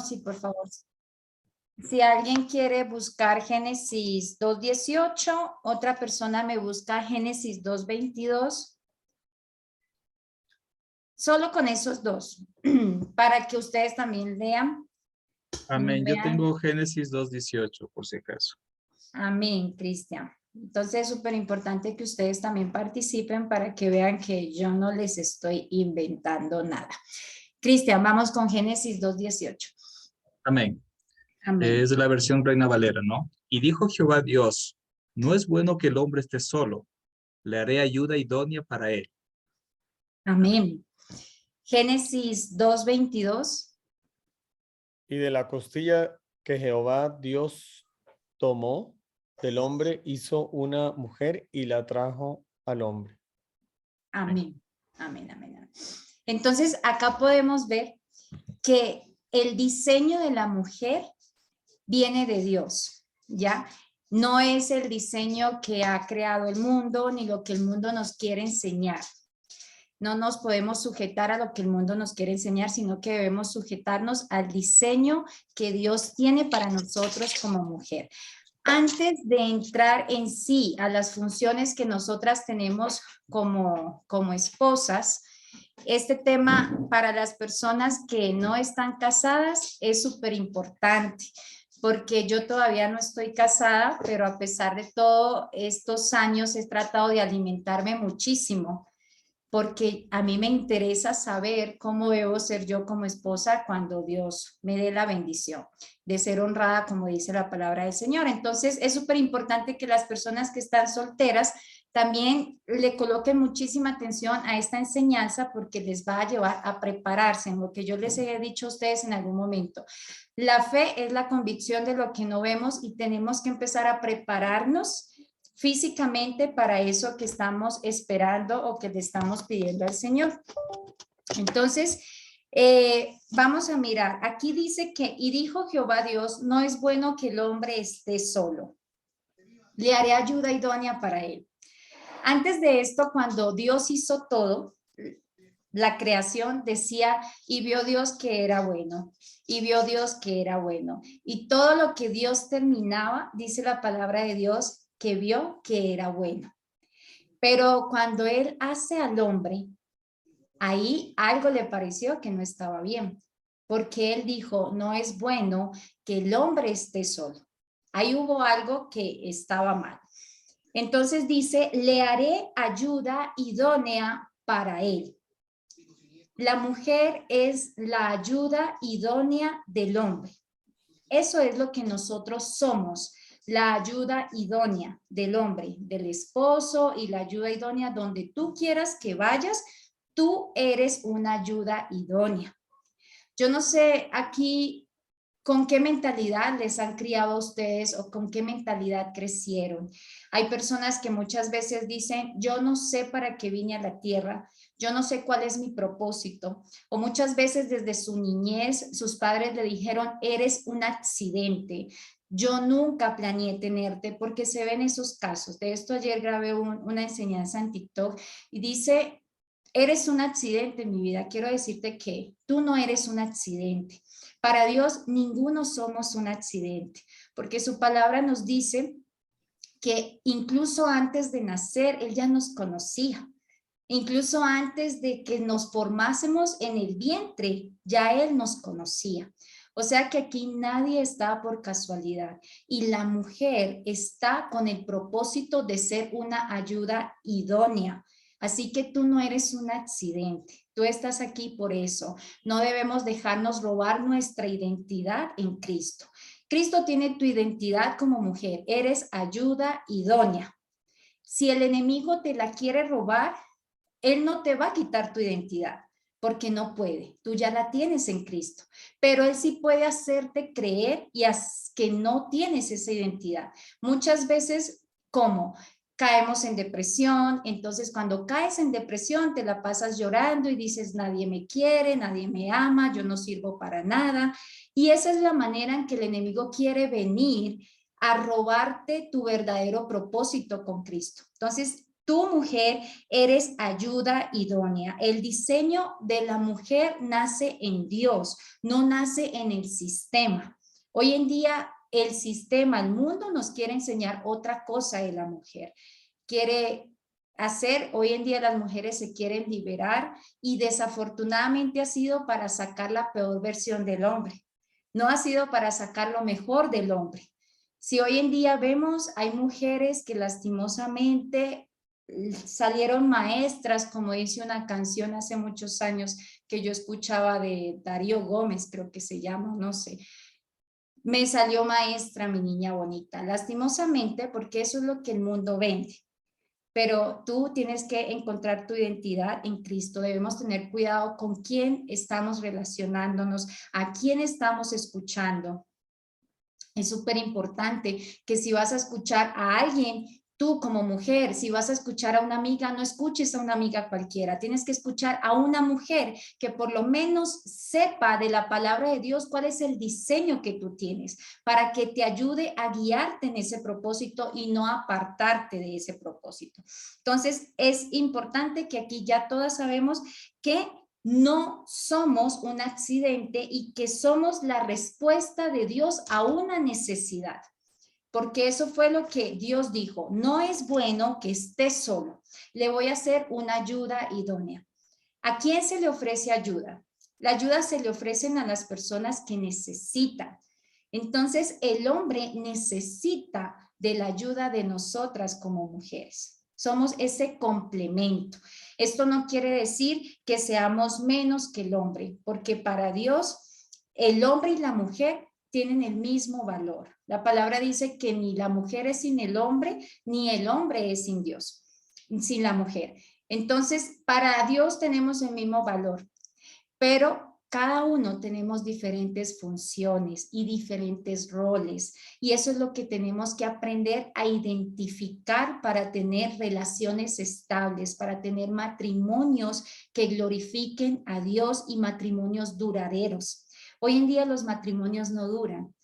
Sí, por favor. Si alguien quiere buscar Génesis 2:18, otra persona me busca Génesis 2:22. Solo con esos dos, para que ustedes también lean. Amén. Yo Vean. tengo Génesis 2:18, por si acaso. Amén, Cristian. Entonces es súper importante que ustedes también participen para que vean que yo no les estoy inventando nada. Cristian, vamos con Génesis 2:18. Amén. Amén. Es la versión Reina Valera, ¿no? Y dijo Jehová Dios, no es bueno que el hombre esté solo, le haré ayuda idónea para él. Amén. Génesis 2:22. Y de la costilla que Jehová Dios tomó del hombre, hizo una mujer y la trajo al hombre. Amén. Amén, amén, amén. Entonces, acá podemos ver que el diseño de la mujer viene de Dios, ¿ya? No es el diseño que ha creado el mundo ni lo que el mundo nos quiere enseñar. No nos podemos sujetar a lo que el mundo nos quiere enseñar, sino que debemos sujetarnos al diseño que Dios tiene para nosotros como mujer. Antes de entrar en sí a las funciones que nosotras tenemos como esposas, este tema para las personas que no están casadas es súper importante, porque yo todavía no estoy casada, pero a pesar de todo, estos años he tratado de alimentarme muchísimo, porque a mí me interesa saber cómo debo ser yo como esposa cuando Dios me dé la bendición de ser honrada, como dice la palabra del Señor. Entonces, es súper importante que las personas que están solteras también le coloquen muchísima atención a esta enseñanza, porque les va a llevar a prepararse en lo que yo les he dicho a ustedes en algún momento. La fe es la convicción de lo que no vemos y tenemos que empezar a prepararnos físicamente para eso que estamos esperando o que le estamos pidiendo al Señor. Entonces, vamos a mirar. Aquí dice que, y dijo Jehová Dios, no es bueno que el hombre esté solo. Le haré ayuda idónea para él. Antes de esto, cuando Dios hizo todo, la creación decía, y vio Dios que era bueno, y vio Dios que era bueno. Y todo lo que Dios terminaba, dice la palabra de Dios, que vio que era bueno. Pero cuando Él hace al hombre, ahí algo le pareció que no estaba bien, porque Él dijo, no es bueno que el hombre esté solo. Ahí hubo algo que estaba mal. Entonces dice, le haré ayuda idónea para él. La mujer es la ayuda idónea del hombre. Eso es lo que nosotros somos, la ayuda idónea del hombre, del esposo, y la ayuda idónea donde tú quieras que vayas, tú eres una ayuda idónea. Yo no sé aquí con qué mentalidad les han criado a ustedes o con qué mentalidad crecieron. Hay personas que muchas veces dicen, yo no sé para qué vine a la tierra, yo no sé cuál es mi propósito. O muchas veces desde su niñez sus padres le dijeron, eres un accidente. Yo nunca planeé tenerte, porque se ven esos casos. De esto ayer grabé una enseñanza en TikTok y dice, eres un accidente en mi vida. Quiero decirte que tú no eres un accidente. Para Dios, ninguno somos un accidente, porque su palabra nos dice que incluso antes de nacer, Él ya nos conocía. Incluso antes de que nos formásemos en el vientre, ya Él nos conocía. O sea que aquí nadie está por casualidad, y la mujer está con el propósito de ser una ayuda idónea. Así que tú no eres un accidente, tú estás aquí por eso. No debemos dejarnos robar nuestra identidad en Cristo. Cristo tiene tu identidad como mujer, eres ayuda idónea. Si el enemigo te la quiere robar, él no te va a quitar tu identidad, porque no puede. Tú ya la tienes en Cristo, pero Él sí puede hacerte creer que no tienes esa identidad. Muchas veces, ¿cómo? Caemos en depresión. Entonces, cuando caes en depresión, te la pasas llorando y dices, nadie me quiere, nadie me ama, yo no sirvo para nada. Y esa es la manera en que el enemigo quiere venir a robarte tu verdadero propósito con Cristo. Entonces, Tú, mujer, eres ayuda idónea. El diseño de la mujer nace en Dios, no nace en el sistema. Hoy en día, el sistema, el mundo nos quiere enseñar otra cosa de la mujer. Hoy en día las mujeres se quieren liberar y desafortunadamente ha sido para sacar la peor versión del hombre. No ha sido para sacar lo mejor del hombre. Si hoy en día vemos, hay mujeres que lastimosamente salieron maestras, como dice una canción hace muchos años que yo escuchaba de Darío Gómez, creo que se llama, no sé. Me salió maestra mi niña bonita, lastimosamente, porque eso es lo que el mundo vende. Pero tú tienes que encontrar tu identidad en Cristo. Debemos tener cuidado con quién estamos relacionándonos, a quién estamos escuchando. Es súper importante que si vas a escuchar a alguien, tú como mujer, si vas a escuchar a una amiga, no escuches a una amiga cualquiera. Tienes que escuchar a una mujer que por lo menos sepa de la palabra de Dios cuál es el diseño que tú tienes para que te ayude a guiarte en ese propósito y no apartarte de ese propósito. Entonces, es importante que aquí ya todas sabemos que no somos un accidente y que somos la respuesta de Dios a una necesidad. Porque eso fue lo que Dios dijo. No es bueno que esté solo. Le voy a hacer una ayuda idónea. ¿A quién se le ofrece ayuda? La ayuda se le ofrecen a las personas que necesitan. Entonces, el hombre necesita de la ayuda de nosotras como mujeres. Somos ese complemento. Esto no quiere decir que seamos menos que el hombre, porque para Dios, el hombre y la mujer tienen el mismo valor. La palabra dice que ni la mujer es sin el hombre, ni el hombre es sin Dios, sin la mujer. Entonces, para Dios tenemos el mismo valor, pero cada uno tenemos diferentes funciones y diferentes roles, y eso es lo que tenemos que aprender a identificar para tener relaciones estables, para tener matrimonios que glorifiquen a Dios y matrimonios duraderos. Hoy en día los matrimonios no duran.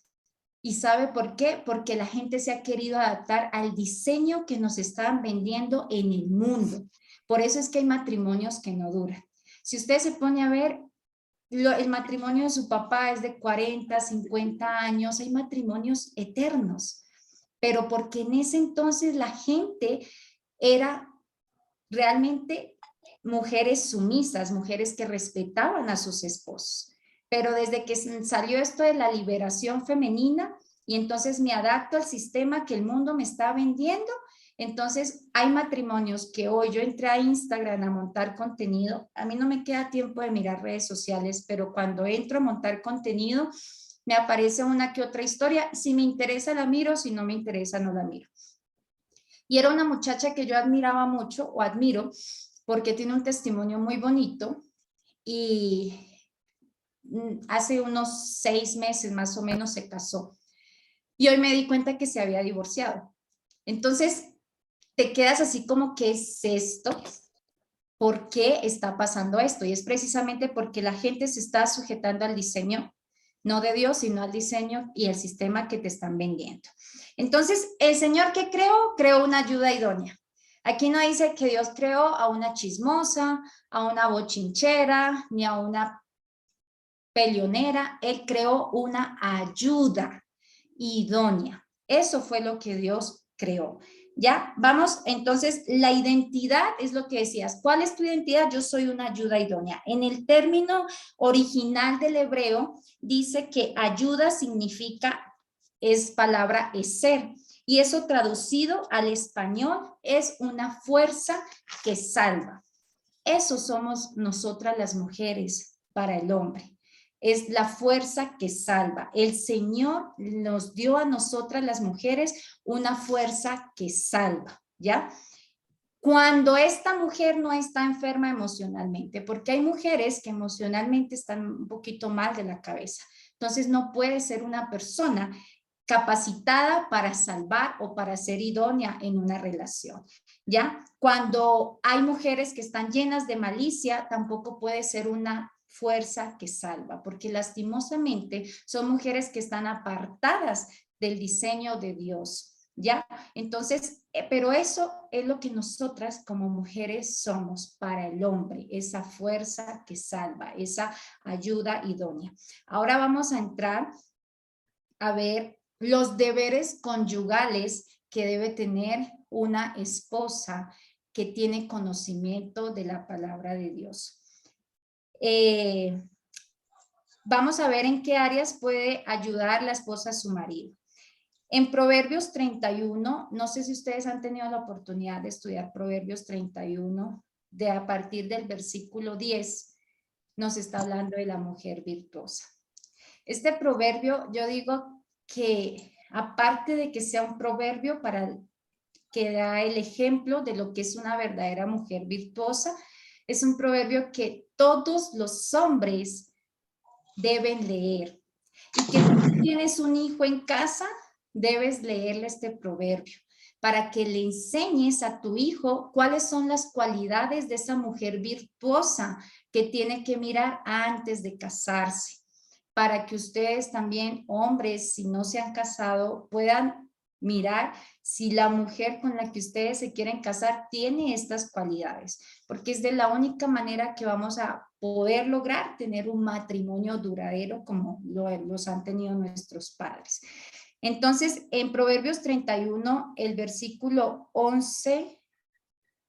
¿Y sabe por qué? Porque la gente se ha querido adaptar al diseño que nos están vendiendo en el mundo. Por eso es que hay matrimonios que no duran. Si usted se pone a ver, el matrimonio de su papá es de 40, 50 años, hay matrimonios eternos, pero porque en ese entonces la gente era realmente mujeres sumisas, mujeres que respetaban a sus esposos. Pero desde que salió esto de la liberación femenina y entonces me adapto al sistema que el mundo me está vendiendo, entonces hay matrimonios que hoy yo entré a Instagram a montar contenido, a mí no me queda tiempo de mirar redes sociales, pero cuando entro a montar contenido me aparece una que otra historia, si me interesa la miro, si no me interesa no la miro. Y era una muchacha que yo admiraba mucho o admiro porque tiene un testimonio muy bonito y hace unos 6 meses más o menos se casó. Y hoy me di cuenta que se había divorciado. Entonces, te quedas así como, ¿qué es esto? ¿Por qué está pasando esto? Y es precisamente porque la gente se está sujetando al diseño, no de Dios, sino al diseño y el sistema que te están vendiendo. Entonces, el Señor que creó una ayuda idónea. Aquí no dice que Dios creó a una chismosa, a una bochinchera, ni a una peleonera. Él creó una ayuda idónea. Eso fue lo que Dios creó. Ya, vamos, entonces, la identidad es lo que decías. ¿Cuál es tu identidad? Yo soy una ayuda idónea. En el término original del hebreo, dice que ayuda significa, es palabra eser, y eso traducido al español es una fuerza que salva. Eso somos nosotras las mujeres para el hombre. Es la fuerza que salva. El Señor nos dio a nosotras las mujeres una fuerza que salva, ¿ya? Cuando esta mujer no está enferma emocionalmente, porque hay mujeres que emocionalmente están un poquito mal de la cabeza, entonces no puede ser una persona capacitada para salvar o para ser idónea en una relación, ¿ya? Cuando hay mujeres que están llenas de malicia, tampoco puede ser una fuerza que salva, porque lastimosamente son mujeres que están apartadas del diseño de Dios. ¿ya? Entonces, pero eso es lo que nosotras como mujeres somos para el hombre, esa fuerza que salva, esa ayuda idónea. Ahora vamos a entrar a ver los deberes conyugales que debe tener una esposa que tiene conocimiento de la palabra de Dios. Vamos a ver en qué áreas puede ayudar la esposa a su marido. En Proverbios 31, no sé si ustedes han tenido la oportunidad de estudiar Proverbios 31, de a partir del versículo 10, nos está hablando de la mujer virtuosa. Este proverbio, yo digo que aparte de que sea un proverbio para que da el ejemplo de lo que es una verdadera mujer virtuosa, es un proverbio que todos los hombres deben leer. Y que si tú tienes un hijo en casa, debes leerle este proverbio para que le enseñes a tu hijo cuáles son las cualidades de esa mujer virtuosa que tiene que mirar antes de casarse, para que ustedes también, hombres, si no se han casado, puedan mirar si la mujer con la que ustedes se quieren casar tiene estas cualidades, porque es de la única manera que vamos a poder lograr tener un matrimonio duradero como los han tenido nuestros padres. Entonces, en Proverbios 31, el versículo 11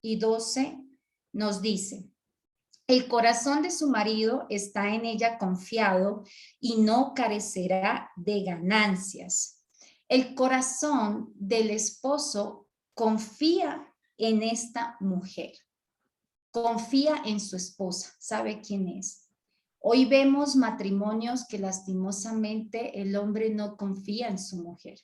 y 12 nos dice: el corazón de su marido está en ella confiado y no carecerá de ganancias. El corazón del esposo confía en esta mujer, confía en su esposa, sabe quién es. Hoy vemos matrimonios que lastimosamente el hombre no confía en su mujer,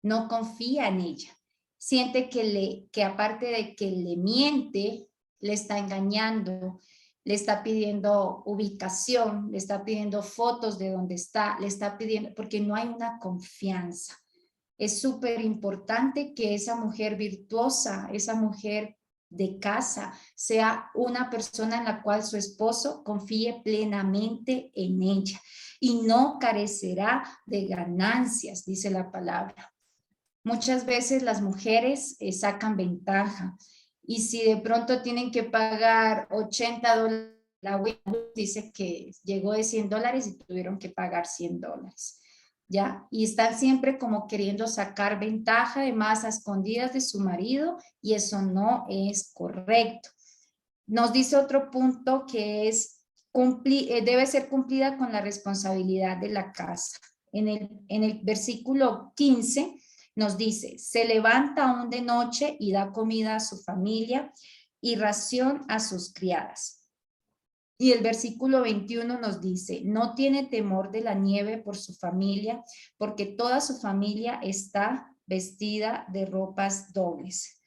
no confía en ella. Siente que aparte de que le miente, le está engañando, le está pidiendo ubicación, le está pidiendo fotos de dónde está, le está pidiendo, porque no hay una confianza. Es súper importante que esa mujer virtuosa, esa mujer de casa, sea una persona en la cual su esposo confíe plenamente en ella y no carecerá de ganancias, dice la palabra. Muchas veces las mujeres sacan ventaja y si de pronto tienen que pagar $80, la web dice que llegó de $100 y tuvieron que pagar $100. ¿Ya? Y están siempre como queriendo sacar ventaja de más a escondidas de su marido y eso no es correcto. Nos dice otro punto que es debe ser cumplida con la responsabilidad de la casa. En el versículo 15 nos dice: se levanta aún de noche y da comida a su familia y ración a sus criadas. Y el versículo 21 nos dice: no tiene temor de la nieve por su familia, porque toda su familia está vestida de ropas dobles.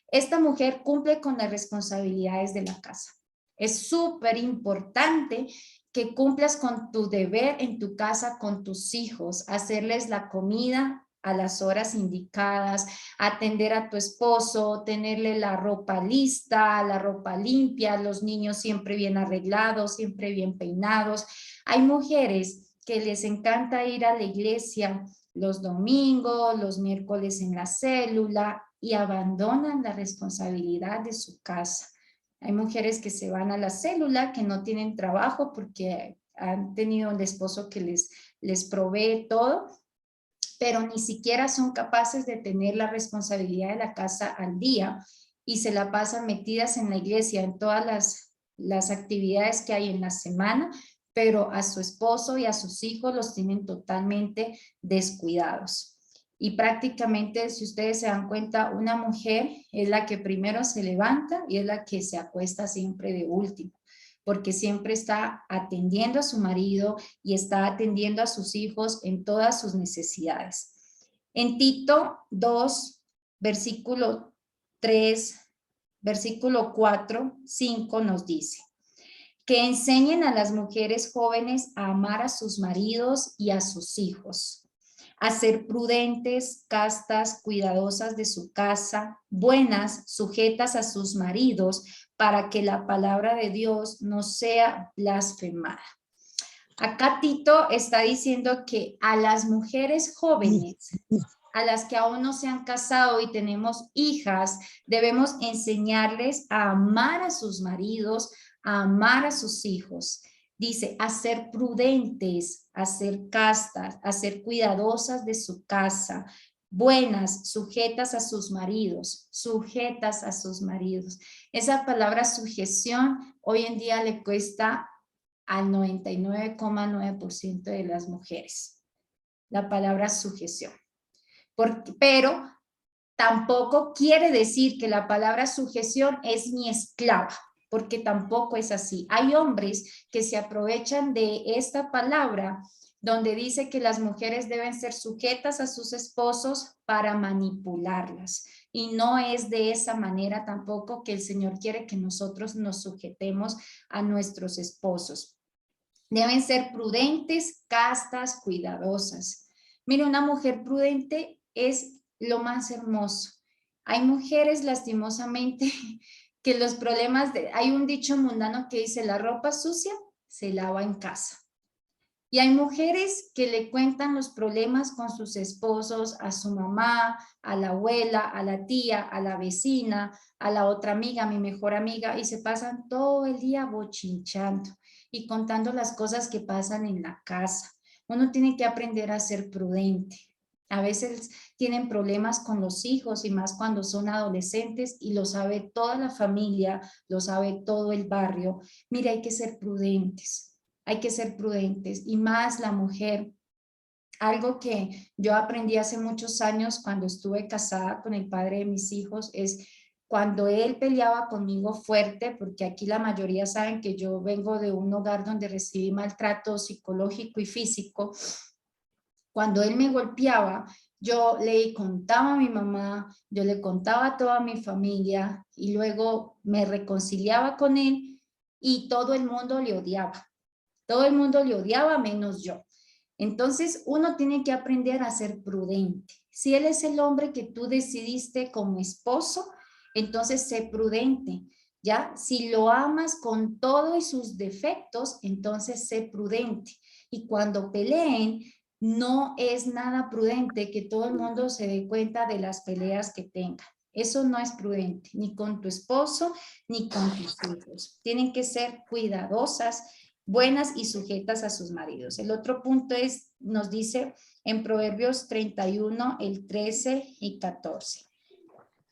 Esta mujer cumple con las responsabilidades de la casa. Es súper importante que cumplas con tu deber en tu casa con tus hijos, hacerles la comida a las horas indicadas, atender a tu esposo, tenerle la ropa lista, la ropa limpia, los niños siempre bien arreglados, siempre bien peinados. Hay mujeres que les encanta ir a la iglesia los domingos, los miércoles en la célula y abandonan la responsabilidad de su casa. Hay mujeres que se van a la célula, que no tienen trabajo porque han tenido un esposo que les provee todo, pero ni siquiera son capaces de tener la responsabilidad de la casa al día y se la pasan metidas en la iglesia en todas las actividades que hay en la semana, pero a su esposo y a sus hijos los tienen totalmente descuidados. Y prácticamente, si ustedes se dan cuenta, una mujer es la que primero se levanta y es la que se acuesta siempre de último, porque siempre está atendiendo a su marido y está atendiendo a sus hijos en todas sus necesidades. En Tito 2, versículo 3, versículo 4, 5 nos dice: que enseñen a las mujeres jóvenes a amar a sus maridos y a sus hijos, a ser prudentes, castas, cuidadosas de su casa, buenas, sujetas a sus maridos, para que la palabra de Dios no sea blasfemada. Acá Tito está diciendo que a las mujeres jóvenes a las que aún no se han casado y tenemos hijas, debemos enseñarles a amar a sus maridos, a amar a sus hijos. Dice, a ser prudentes, a ser castas, a ser cuidadosas de su casa, buenas, sujetas a sus maridos, sujetas a sus maridos. Esa palabra sujeción hoy en día le cuesta al 99,9% de las mujeres. La palabra sujeción. Pero tampoco quiere decir que la palabra sujeción es mi esclava, porque tampoco es así. Hay hombres que se aprovechan de esta palabra donde dice que las mujeres deben ser sujetas a sus esposos para manipularlas. Y no es de esa manera tampoco que el Señor quiere que nosotros nos sujetemos a nuestros esposos. Deben ser prudentes, castas, cuidadosas. Mira, una mujer prudente es lo más hermoso. Hay mujeres, lastimosamente, que los problemas hay un dicho mundano que dice, la ropa sucia se lava en casa. Y hay mujeres que le cuentan los problemas con sus esposos, a su mamá, a la abuela, a la tía, a la vecina, a la otra amiga, a mi mejor amiga, y se pasan todo el día bochinchando y contando las cosas que pasan en la casa. Uno tiene que aprender a ser prudente. A veces tienen problemas con los hijos y más cuando son adolescentes y lo sabe toda la familia, lo sabe todo el barrio. Mira, hay que ser prudentes. Hay que ser prudentes y más la mujer. Algo que yo aprendí hace muchos años cuando estuve casada con el padre de mis hijos es cuando él peleaba conmigo fuerte, porque aquí la mayoría saben que yo vengo de un hogar donde recibí maltrato psicológico y físico. Cuando él me golpeaba, yo le contaba a mi mamá, yo le contaba a toda mi familia y luego me reconciliaba con él y todo el mundo le odiaba. Todo el mundo le odiaba menos yo. Entonces uno tiene que aprender a ser prudente. Si él es el hombre que tú decidiste como esposo, entonces sé prudente, ¿ya? Si lo amas con todo y sus defectos, entonces sé prudente. Y cuando peleen, no es nada prudente que todo el mundo se dé cuenta de las peleas que tengan. Eso no es prudente, ni con tu esposo, ni con tus hijos. Tienen que ser cuidadosas, buenas y sujetas a sus maridos. El otro punto es, nos dice en Proverbios 31, el 13 y 14.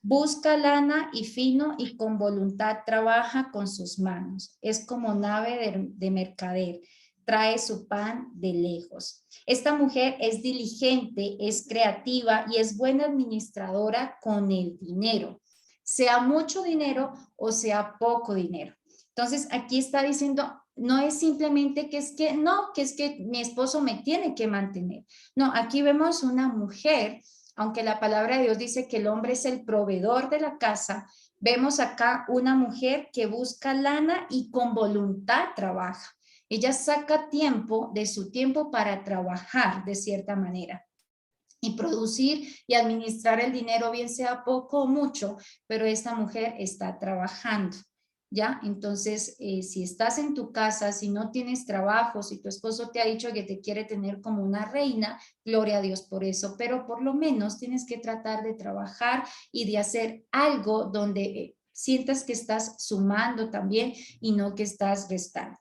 Busca lana y fino y con voluntad trabaja con sus manos. Es como nave de mercader. Trae su pan de lejos. Esta mujer es diligente, es creativa y es buena administradora con el dinero. Sea mucho dinero o sea poco dinero. Entonces aquí está diciendo, no es simplemente que es que, no, que es que mi esposo me tiene que mantener. No, aquí vemos una mujer, aunque la palabra de Dios dice que el hombre es el proveedor de la casa, vemos acá una mujer que busca lana y con voluntad trabaja. Ella saca tiempo de su tiempo para trabajar de cierta manera y producir y administrar el dinero, bien sea poco o mucho, pero esta mujer está trabajando. ¿Ya? Entonces, si estás en tu casa, si no tienes trabajo, si tu esposo te ha dicho que te quiere tener como una reina, gloria a Dios por eso, pero por lo menos tienes que tratar de trabajar y de hacer algo donde sientas que estás sumando también y no que estás restando.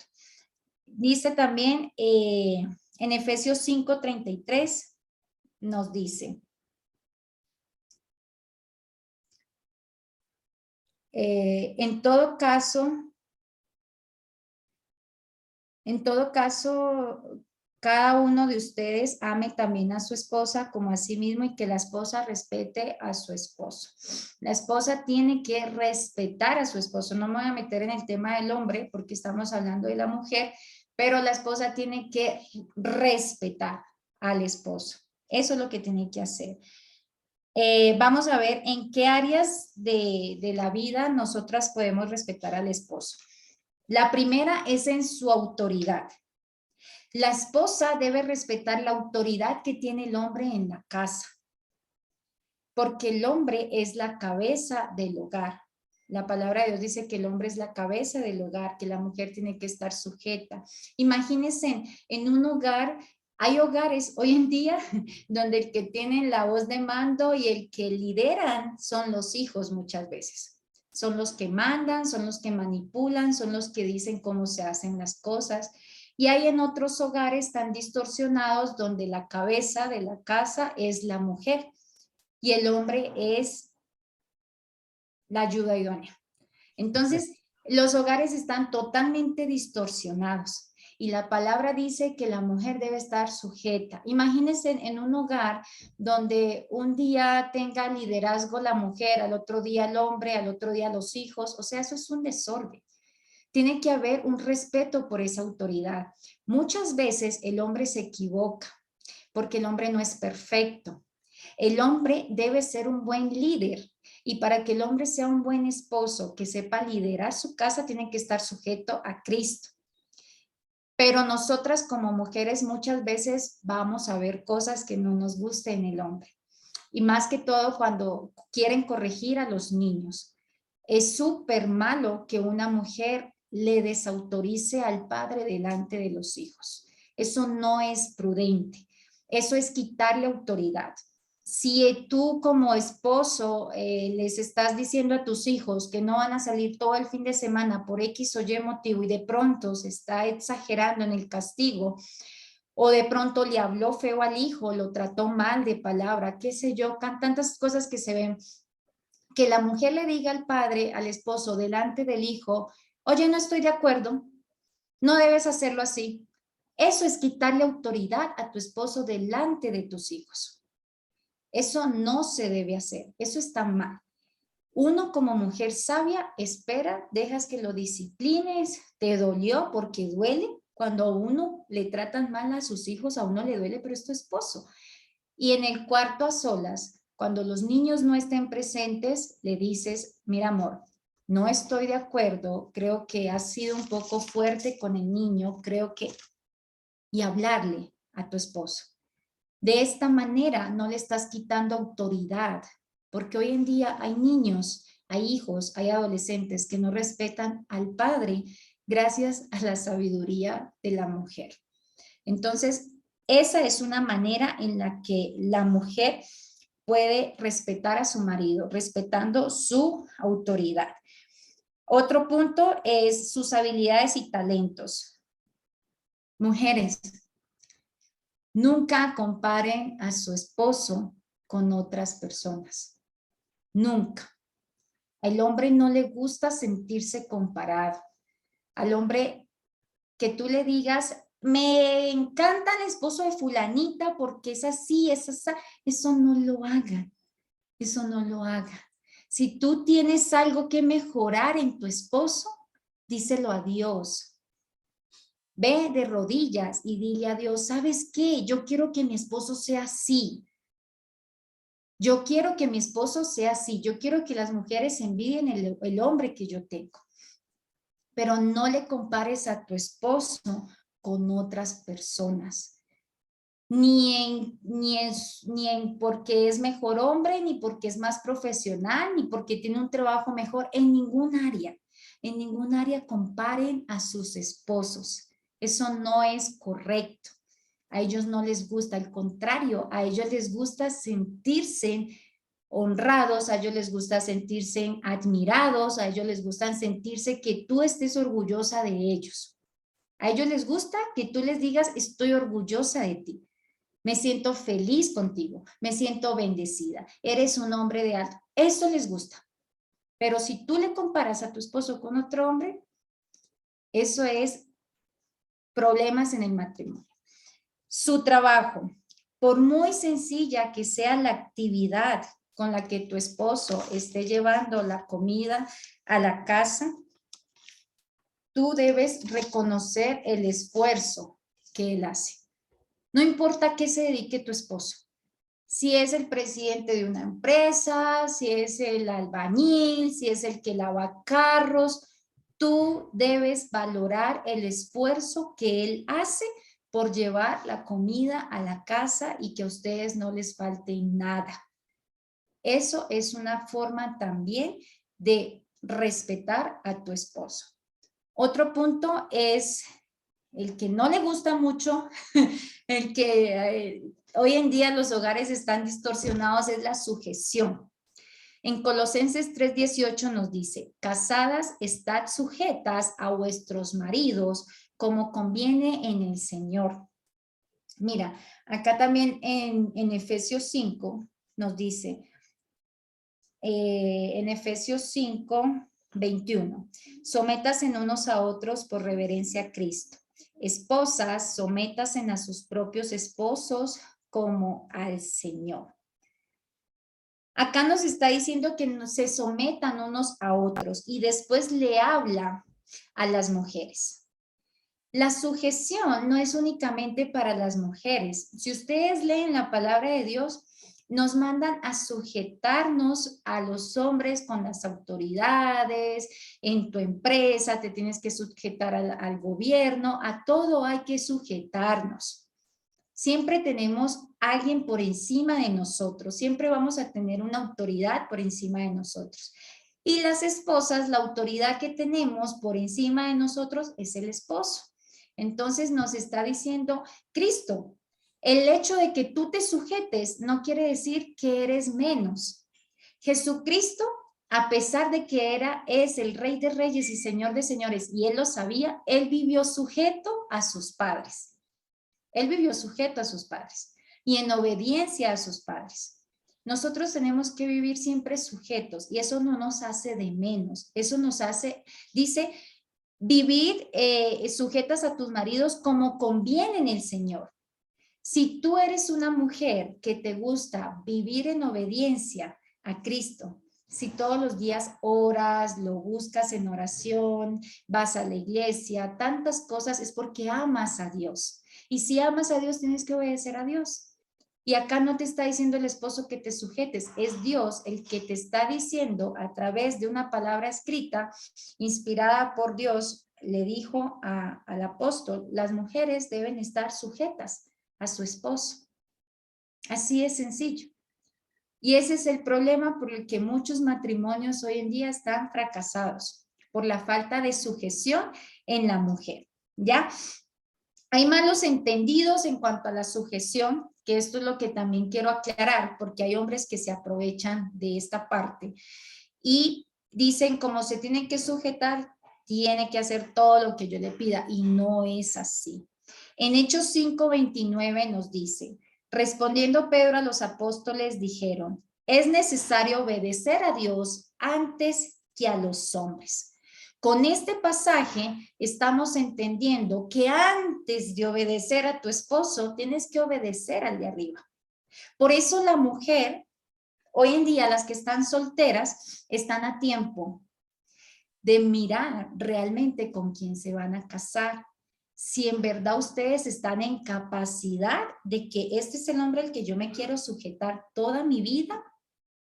Dice también en Efesios 5:33, nos dice, en todo caso, cada uno de ustedes ame también a su esposa como a sí mismo y que la esposa respete a su esposo. La esposa tiene que respetar a su esposo. No me voy a meter en el tema del hombre porque estamos hablando de la mujer, pero la esposa tiene que respetar al esposo. Eso es lo que tiene que hacer. Vamos a ver en qué áreas de la vida nosotras podemos respetar al esposo. La primera es en su autoridad. La esposa debe respetar la autoridad que tiene el hombre en la casa, porque el hombre es la cabeza del hogar. La palabra de Dios dice que el hombre es la cabeza del hogar, que la mujer tiene que estar sujeta. Imagínense en un hogar Hay hogares hoy en día donde el que tiene la voz de mando y el que lideran son los hijos muchas veces. Son los que mandan, son los que manipulan, son los que dicen cómo se hacen las cosas. Y hay en otros hogares tan distorsionados donde la cabeza de la casa es la mujer y el hombre es la ayuda idónea. Entonces, los hogares están totalmente distorsionados y la palabra dice que la mujer debe estar sujeta. Imagínense en un hogar donde un día tenga liderazgo la mujer, al otro día el hombre, al otro día los hijos. O sea, eso es un desorden. Tiene que haber un respeto por esa autoridad. Muchas veces el hombre se equivoca porque el hombre no es perfecto. El hombre debe ser un buen líder y para que el hombre sea un buen esposo que sepa liderar su casa tiene que estar sujeto a Cristo. Pero nosotras como mujeres muchas veces vamos a ver cosas que no nos gusten en el hombre. Y más que todo cuando quieren corregir a los niños. Es súper malo que una mujer le desautorice al padre delante de los hijos. Eso no es prudente. Eso es quitarle autoridad. Si tú como esposo les estás diciendo a tus hijos que no van a salir todo el fin de semana por X o Y motivo y de pronto se está exagerando en el castigo o de pronto le habló feo al hijo, lo trató mal de palabra, qué sé yo, tantas cosas que se ven, que la mujer le diga al padre, al esposo, delante del hijo, oye, no estoy de acuerdo, no debes hacerlo así. Eso es quitarle autoridad a tu esposo delante de tus hijos. Eso no se debe hacer, eso está mal. Uno como mujer sabia espera, dejas que lo disciplines, te dolió porque duele. Cuando a uno le tratan mal a sus hijos, a uno le duele, pero es tu esposo. Y en el cuarto a solas, cuando los niños no estén presentes, le dices, mira amor, no estoy de acuerdo, creo que has sido un poco fuerte con el niño, creo que... Y hablarle a tu esposo. De esta manera no le estás quitando autoridad, porque hoy en día hay niños, hay hijos, hay adolescentes que no respetan al padre gracias a la sabiduría de la mujer. Entonces, esa es una manera en la que la mujer puede respetar a su marido, respetando su autoridad. Otro punto es sus habilidades y talentos. Mujeres, nunca comparen a su esposo con otras personas. Nunca. Al hombre no le gusta sentirse comparado. Al hombre que tú le digas, me encanta el esposo de fulanita porque es así, es así. Eso no lo hagan. Eso no lo hagan. Si tú tienes algo que mejorar en tu esposo, díselo a Dios. Ve de rodillas y dile a Dios, ¿sabes qué? Yo quiero que mi esposo sea así. Yo quiero que mi esposo sea así. Yo quiero que las mujeres envidien el hombre que yo tengo. Pero no le compares a tu esposo con otras personas. Ni en porque es mejor hombre, ni porque es más profesional, ni porque tiene un trabajo mejor. En ningún área. En ningún área comparen a sus esposos. Eso no es correcto. A ellos no les gusta, al contrario, a ellos les gusta sentirse honrados, a ellos les gusta sentirse admirados, a ellos les gusta sentirse que tú estés orgullosa de ellos. A ellos les gusta que tú les digas, estoy orgullosa de ti, me siento feliz contigo, me siento bendecida, eres un hombre de alto. Eso les gusta. Pero si tú le comparas a tu esposo con otro hombre, eso es problemas en el matrimonio. Su trabajo, por muy sencilla que sea la actividad con la que tu esposo esté llevando la comida a la casa, tú debes reconocer el esfuerzo que él hace. No importa a qué se dedique tu esposo. Si es el presidente de una empresa, si es el albañil, si es el que lava carros, tú debes valorar el esfuerzo que él hace por llevar la comida a la casa y que a ustedes no les falte nada. Eso es una forma también de respetar a tu esposo. Otro punto es el que no le gusta mucho, el que hoy en día los hogares están distorsionados, es la sujeción. En Colosenses 3:18 nos dice, casadas, estad sujetas a vuestros maridos como conviene en el Señor. Mira, acá también en Efesios 5 nos dice, en Efesios 5:21, sométanse unos a otros por reverencia a Cristo. Esposas, sométanse a sus propios esposos como al Señor. Acá nos está diciendo que se sometan unos a otros y después le habla a las mujeres. La sujeción no es únicamente para las mujeres. Si ustedes leen la palabra de Dios, nos mandan a sujetarnos a los hombres con las autoridades, en tu empresa te tienes que sujetar al gobierno, a todo hay que sujetarnos. Siempre tenemos alguien por encima de nosotros, siempre vamos a tener una autoridad por encima de nosotros. Y las esposas, la autoridad que tenemos por encima de nosotros es el esposo. Entonces nos está diciendo Cristo, el hecho de que tú te sujetes no quiere decir que eres menos. Jesucristo, a pesar de que es el Rey de Reyes y Señor de Señores, y él lo sabía, él vivió sujeto a sus padres. Él vivió sujeto a sus padres y en obediencia a sus padres. Nosotros tenemos que vivir siempre sujetos y eso no nos hace de menos. Eso nos hace, dice, vivir sujetas a tus maridos como conviene en el Señor. Si tú eres una mujer que te gusta vivir en obediencia a Cristo, si todos los días oras, lo buscas en oración, vas a la iglesia, tantas cosas, es porque amas a Dios. Y si amas a Dios, tienes que obedecer a Dios. Y acá no te está diciendo el esposo que te sujetes, es Dios el que te está diciendo a través de una palabra escrita, inspirada por Dios, le dijo al apóstol, las mujeres deben estar sujetas a su esposo. Así es sencillo. Y ese es el problema por el que muchos matrimonios hoy en día están fracasados, por la falta de sujeción en la mujer, ¿ya? Hay malos entendidos en cuanto a la sujeción, que esto es lo que también quiero aclarar, porque hay hombres que se aprovechan de esta parte y dicen como se tienen que sujetar, tiene que hacer todo lo que yo le pida, y no es así. En Hechos 5:29 nos dice, respondiendo Pedro a los apóstoles dijeron, es necesario obedecer a Dios antes que a los hombres. Con este pasaje estamos entendiendo que antes de obedecer a tu esposo, tienes que obedecer al de arriba. Por eso la mujer, hoy en día las que están solteras, están a tiempo de mirar realmente con quién se van a casar. Si en verdad ustedes están en capacidad de que este es el hombre al que yo me quiero sujetar toda mi vida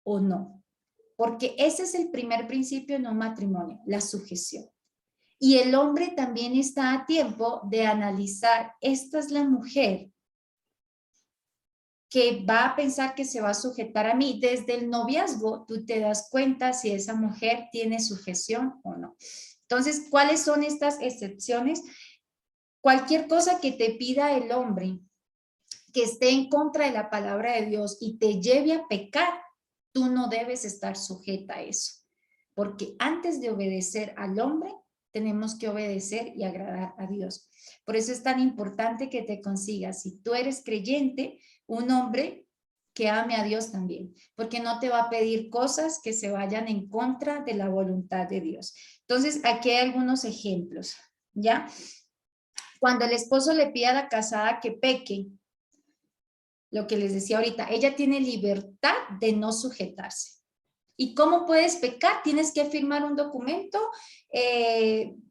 o no. Porque ese es el primer principio en un matrimonio, la sujeción. Y el hombre también está a tiempo de analizar, esta es la mujer que va a pensar que se va a sujetar a mí. Desde el noviazgo, tú te das cuenta si esa mujer tiene sujeción o no. Entonces, ¿cuáles son estas excepciones? Cualquier cosa que te pida el hombre que esté en contra de la palabra de Dios y te lleve a pecar, tú no debes estar sujeta a eso. Porque antes de obedecer al hombre, tenemos que obedecer y agradar a Dios. Por eso es tan importante que te consigas, si tú eres creyente, un hombre que ame a Dios también, porque no te va a pedir cosas que se vayan en contra de la voluntad de Dios. Entonces, aquí hay algunos ejemplos, ¿ya? Cuando el esposo le pide a la casada que peque, lo que les decía ahorita, ella tiene libertad de no sujetarse. ¿Y cómo puedes pecar? Tienes que firmar un documento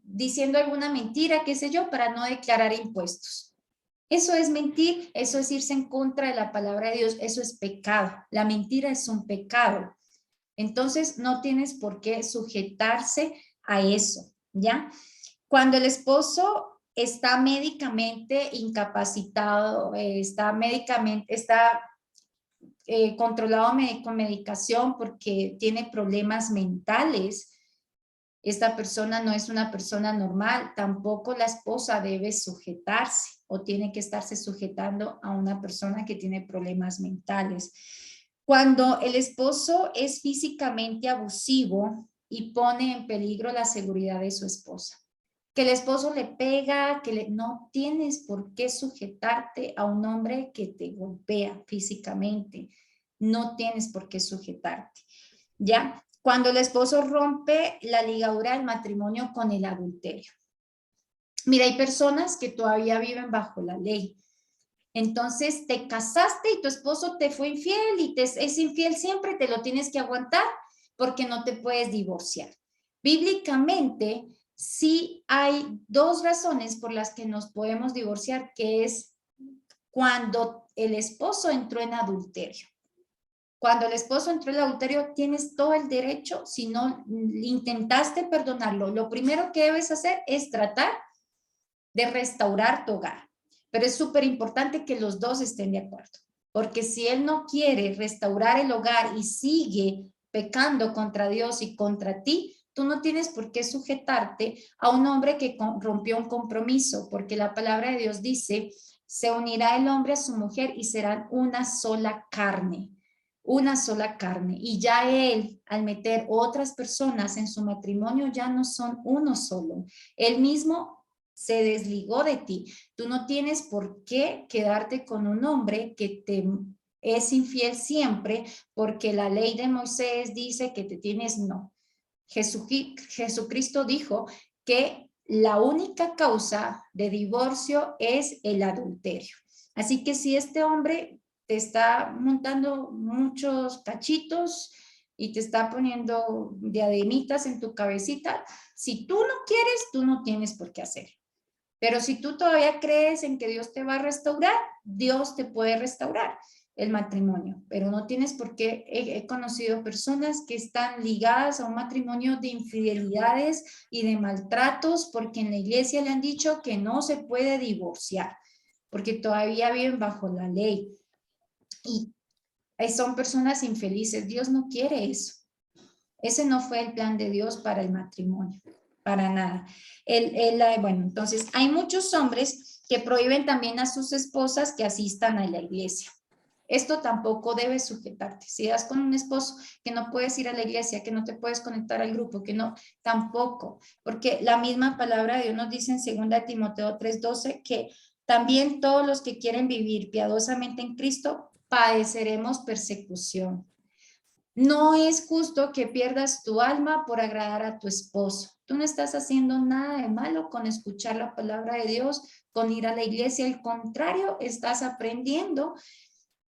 diciendo alguna mentira, qué sé yo, para no declarar impuestos. Eso es mentir, eso es irse en contra de la palabra de Dios, eso es pecado. La mentira es un pecado. Entonces, no tienes por qué sujetarse a eso, ¿ya? Cuando el esposo está médicamente incapacitado, está controlado con medicación porque tiene problemas mentales, Esta persona no es una persona normal, tampoco la esposa debe sujetarse o tiene que estarse sujetando a una persona que tiene problemas mentales. Cuando el esposo es físicamente abusivo y pone en peligro la seguridad de su esposa, que el esposo le pega, no tienes por qué sujetarte a un hombre que te golpea físicamente, no tienes por qué sujetarte, ¿ya? Cuando el esposo rompe la ligadura del matrimonio con el adulterio. Mira, hay personas que todavía viven bajo la ley. Entonces te casaste y tu esposo te fue infiel y es infiel siempre, te lo tienes que aguantar porque no te puedes divorciar. Bíblicamente, sí hay dos razones por las que nos podemos divorciar, que es cuando el esposo entró en adulterio. Cuando el esposo entró en el adulterio, tienes todo el derecho, si no intentaste perdonarlo, lo primero que debes hacer es tratar de restaurar tu hogar. Pero es súper importante que los dos estén de acuerdo, porque si él no quiere restaurar el hogar y sigue pecando contra Dios y contra ti, tú no tienes por qué sujetarte a un hombre que rompió un compromiso, porque la palabra de Dios dice, se unirá el hombre a su mujer y serán una sola carne. Una sola carne, y ya él, al meter otras personas en su matrimonio, ya no son uno solo. Él mismo se desligó de ti. Tú no tienes por qué quedarte con un hombre que te es infiel siempre, porque la ley de Moisés dice que te tienes, no. Jesucristo dijo que la única causa de divorcio es el adulterio. Así que si este hombre te está montando muchos cachitos y te está poniendo diademitas en tu cabecita, si tú no quieres, tú no tienes por qué hacerlo. Pero si tú todavía crees en que Dios te va a restaurar, Dios te puede restaurar el matrimonio, pero no tienes por qué. He conocido personas que están ligadas a un matrimonio de infidelidades y de maltratos porque en la iglesia le han dicho que no se puede divorciar, porque todavía viven bajo la ley. Y son personas infelices. Dios no quiere eso. Ese no fue el plan de Dios para el matrimonio, para nada. Bueno, entonces hay muchos hombres que prohíben también a sus esposas que asistan a la iglesia. Esto tampoco debe sujetarte. Si das con un esposo que no puedes ir a la iglesia, que no te puedes conectar al grupo, que no, tampoco, porque la misma palabra de Dios nos dice en 2 Timoteo 3:12 que también todos los que quieren vivir piadosamente en Cristo padeceremos persecución. No es justo que pierdas tu alma por agradar a tu esposo. Tú no estás haciendo nada de malo con escuchar la palabra de Dios, con ir a la iglesia. Al contrario, estás aprendiendo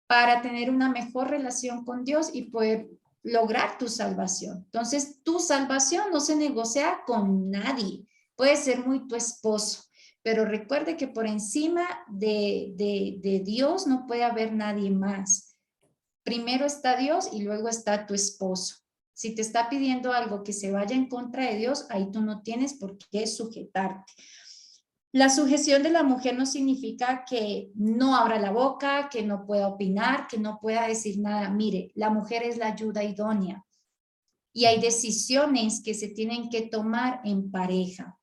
para tener una mejor relación con Dios y poder lograr tu salvación. Entonces, tu salvación no se negocia con nadie. Puede ser muy tu esposo, pero recuerde que por encima de Dios no puede haber nadie más. Primero está Dios y luego está tu esposo. Si te está pidiendo algo que se vaya en contra de Dios, ahí tú no tienes por qué sujetarte. La sujeción de la mujer no significa que no abra la boca, que no pueda opinar, que no pueda decir nada. Mire, la mujer es la ayuda idónea y hay decisiones que se tienen que tomar en pareja.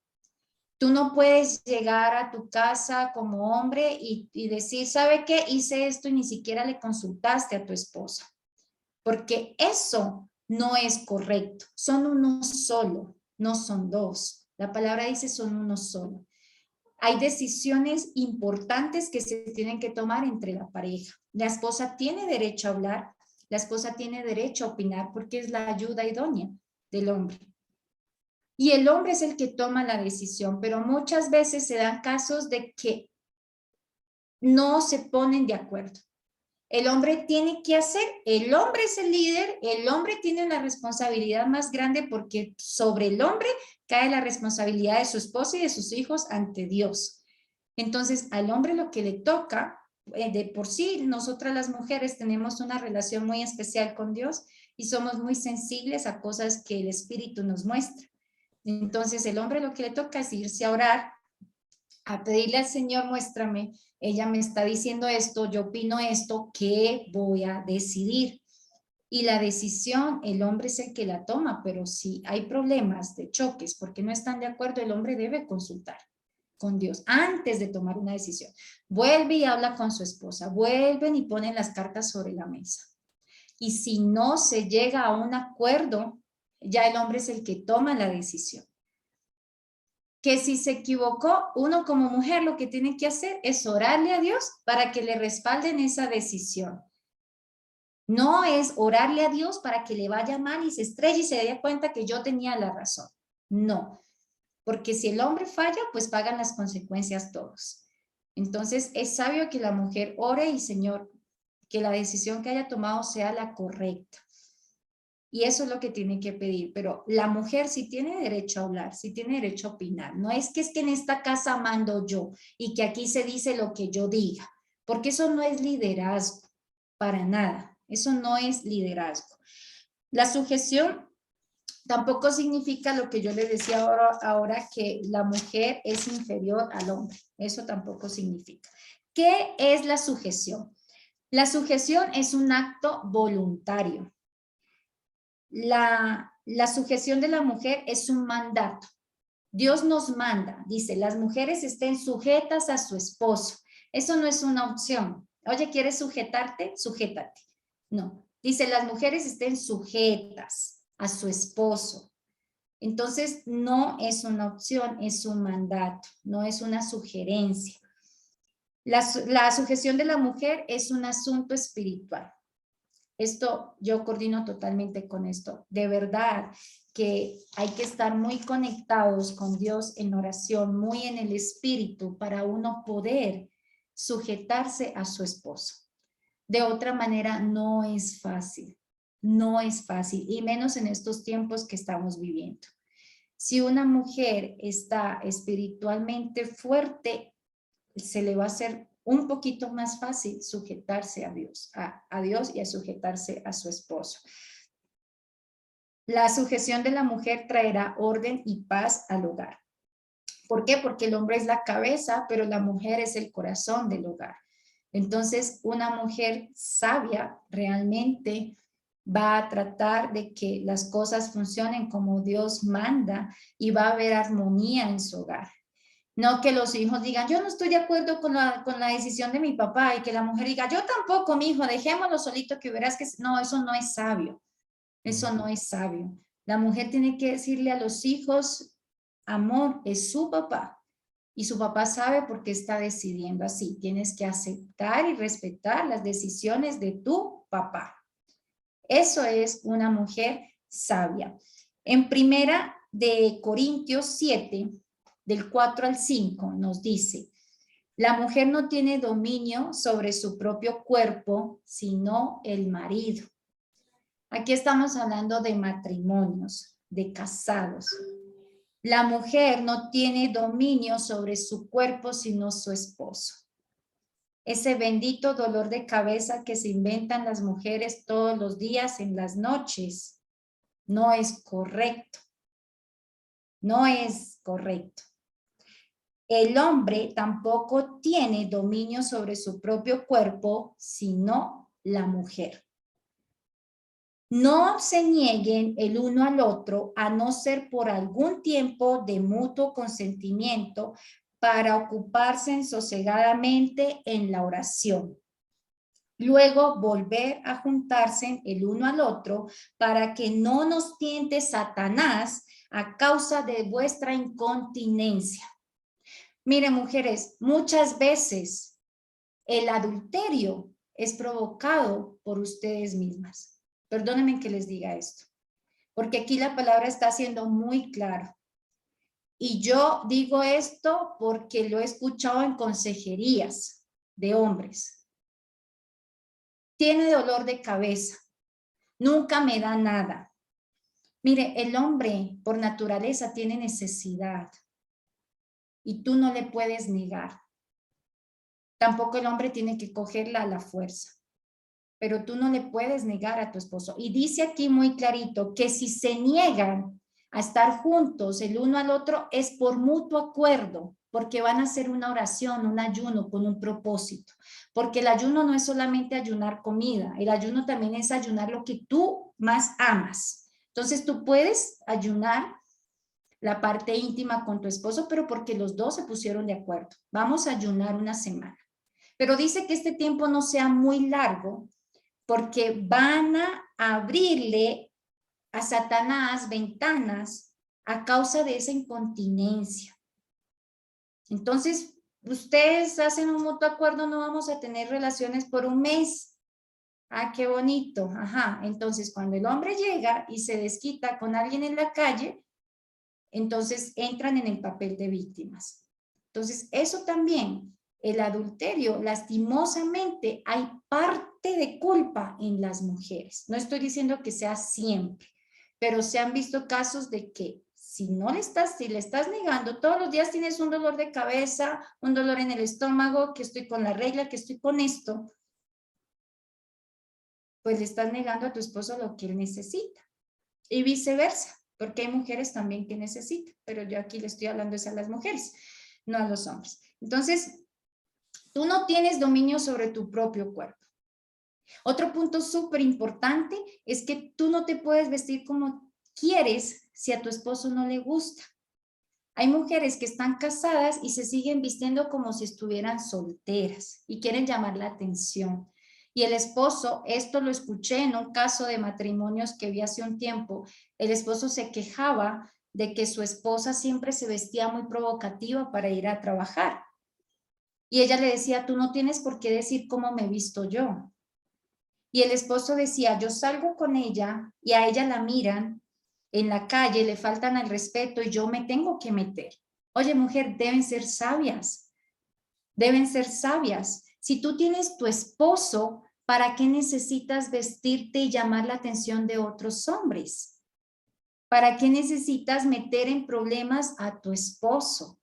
Tú no puedes llegar a tu casa como hombre y decir, ¿sabe qué? Hice esto y ni siquiera le consultaste a tu esposa, porque eso no es correcto. Son uno solo, no son dos. La palabra dice son uno solo. Hay decisiones importantes que se tienen que tomar entre la pareja. La esposa tiene derecho a hablar, la esposa tiene derecho a opinar porque es la ayuda idónea del hombre. Y el hombre es el que toma la decisión, pero muchas veces se dan casos de que no se ponen de acuerdo. El hombre tiene que hacer, el hombre es el líder, el hombre tiene la responsabilidad más grande porque sobre el hombre cae la responsabilidad de su esposa y de sus hijos ante Dios. Entonces, al hombre lo que le toca, de por sí, nosotras las mujeres tenemos una relación muy especial con Dios y somos muy sensibles a cosas que el Espíritu nos muestra. Entonces, el hombre lo que le toca es irse a orar, a pedirle al Señor, muéstrame, ella me está diciendo esto, yo opino esto, ¿qué voy a decidir? Y la decisión, el hombre es el que la toma, pero si hay problemas de choques porque no están de acuerdo, el hombre debe consultar con Dios antes de tomar una decisión. Vuelve y habla con su esposa, vuelven y ponen las cartas sobre la mesa. Y si no se llega a un acuerdo, ya el hombre es el que toma la decisión. Que si se equivocó, uno como mujer lo que tiene que hacer es orarle a Dios para que le respalden esa decisión. No es orarle a Dios para que le vaya mal y se estrelle y se dé cuenta que yo tenía la razón. No, porque si el hombre falla, pues pagan las consecuencias todos. Entonces es sabio que la mujer ore y Señor, que la decisión que haya tomado sea la correcta. Y eso es lo que tiene que pedir, pero la mujer sí tiene derecho a hablar, sí tiene derecho a opinar. No es que en esta casa mando yo y que aquí se dice lo que yo diga, porque eso no es liderazgo, para nada. Eso no es liderazgo. La sujeción tampoco significa lo que yo les decía ahora que la mujer es inferior al hombre. Eso tampoco significa. ¿Qué es la sujeción? La sujeción es un acto voluntario. La sujeción de la mujer es un mandato. Dios nos manda, dice, las mujeres estén sujetas a su esposo. Eso no es una opción. Oye, ¿quieres sujetarte? Sujétate. No, dice, las mujeres estén sujetas a su esposo. Entonces, no es una opción, es un mandato, no es una sugerencia. La sujeción de la mujer es un asunto espiritual. Esto, yo coordino totalmente con esto. De verdad que hay que estar muy conectados con Dios en oración, muy en el espíritu para uno poder sujetarse a su esposo. De otra manera no es fácil, no es fácil y menos en estos tiempos que estamos viviendo. Si una mujer está espiritualmente fuerte, se le va a hacer un poquito más fácil sujetarse a Dios, a Dios y a sujetarse a su esposo. La sujeción de la mujer traerá orden y paz al hogar. ¿Por qué? Porque el hombre es la cabeza, pero la mujer es el corazón del hogar. Entonces, una mujer sabia realmente va a tratar de que las cosas funcionen como Dios manda y va a haber armonía en su hogar. No que los hijos digan, yo no estoy de acuerdo con la decisión de mi papá y que la mujer diga, yo tampoco, mi hijo, dejémoslo solito que verás que... No, eso no es sabio. Eso no es sabio. La mujer tiene que decirle a los hijos, amor, es su papá. Y su papá sabe por qué está decidiendo así. Tienes que aceptar y respetar las decisiones de tu papá. Eso es una mujer sabia. En primera de Corintios 7, del 4 al 5, nos dice, la mujer no tiene dominio sobre su propio cuerpo, sino el marido. Aquí estamos hablando de matrimonios, de casados. La mujer no tiene dominio sobre su cuerpo, sino su esposo. Ese bendito dolor de cabeza que se inventan las mujeres todos los días en las noches, no es correcto. No es correcto. El hombre tampoco tiene dominio sobre su propio cuerpo, sino la mujer. No se nieguen el uno al otro, a no ser por algún tiempo de mutuo consentimiento para ocuparse sosegadamente en la oración. Luego volver a juntarse el uno al otro para que no nos tiente Satanás a causa de vuestra incontinencia. Miren, mujeres, muchas veces el adulterio es provocado por ustedes mismas. Perdónenme que les diga esto, porque aquí la palabra está siendo muy clara. Y yo digo esto porque lo he escuchado en consejerías de hombres. Tiene dolor de cabeza, nunca me da nada. Mire, el hombre por naturaleza tiene necesidad y tú no le puedes negar. Tampoco el hombre tiene que cogerla a la fuerza, pero tú no le puedes negar a tu esposo. Y dice aquí muy clarito que si se niegan a estar juntos el uno al otro es por mutuo acuerdo. porque van a hacer una oración, un ayuno con un propósito. Porque el ayuno no es solamente ayunar comida, el ayuno también es ayunar lo que tú más amas. Entonces tú puedes ayunar la parte íntima con tu esposo, pero porque los dos se pusieron de acuerdo. Vamos a ayunar una semana. Pero dice que este tiempo no sea muy largo, porque van a abrirle a Satanás ventanas a causa de esa incontinencia. Entonces, ustedes hacen un mutuo acuerdo, no vamos a tener relaciones por un mes. Ah, qué bonito. Ajá. Entonces, cuando el hombre llega y se desquita con alguien en la calle, entonces entran en el papel de víctimas. Entonces, eso también, el adulterio, lastimosamente, hay parte de culpa en las mujeres. No estoy diciendo que sea siempre, pero se han visto casos de que si le estás negando, todos los días tienes un dolor de cabeza, un dolor en el estómago, que estoy con la regla, que estoy con esto, pues le estás negando a tu esposo lo que él necesita. Y viceversa, porque hay mujeres también que necesitan, pero yo aquí le estoy hablando es a las mujeres, no a los hombres. Entonces, tú no tienes dominio sobre tu propio cuerpo. Otro punto súper importante es que tú no te puedes vestir como quieres si a tu esposo no le gusta. Hay mujeres que están casadas y se siguen vistiendo como si estuvieran solteras y quieren llamar la atención. Y el esposo, esto lo escuché en un caso de matrimonios que vi hace un tiempo, el esposo se quejaba de que su esposa siempre se vestía muy provocativa para ir a trabajar. Y ella le decía, tú no tienes por qué decir cómo me visto yo. Y el esposo decía, yo salgo con ella y a ella la miran en la calle, le faltan al respeto y yo me tengo que meter. Oye, mujer, deben ser sabias. Deben ser sabias. Si tú tienes tu esposo, ¿para qué necesitas vestirte y llamar la atención de otros hombres? ¿Para qué necesitas meter en problemas a tu esposo?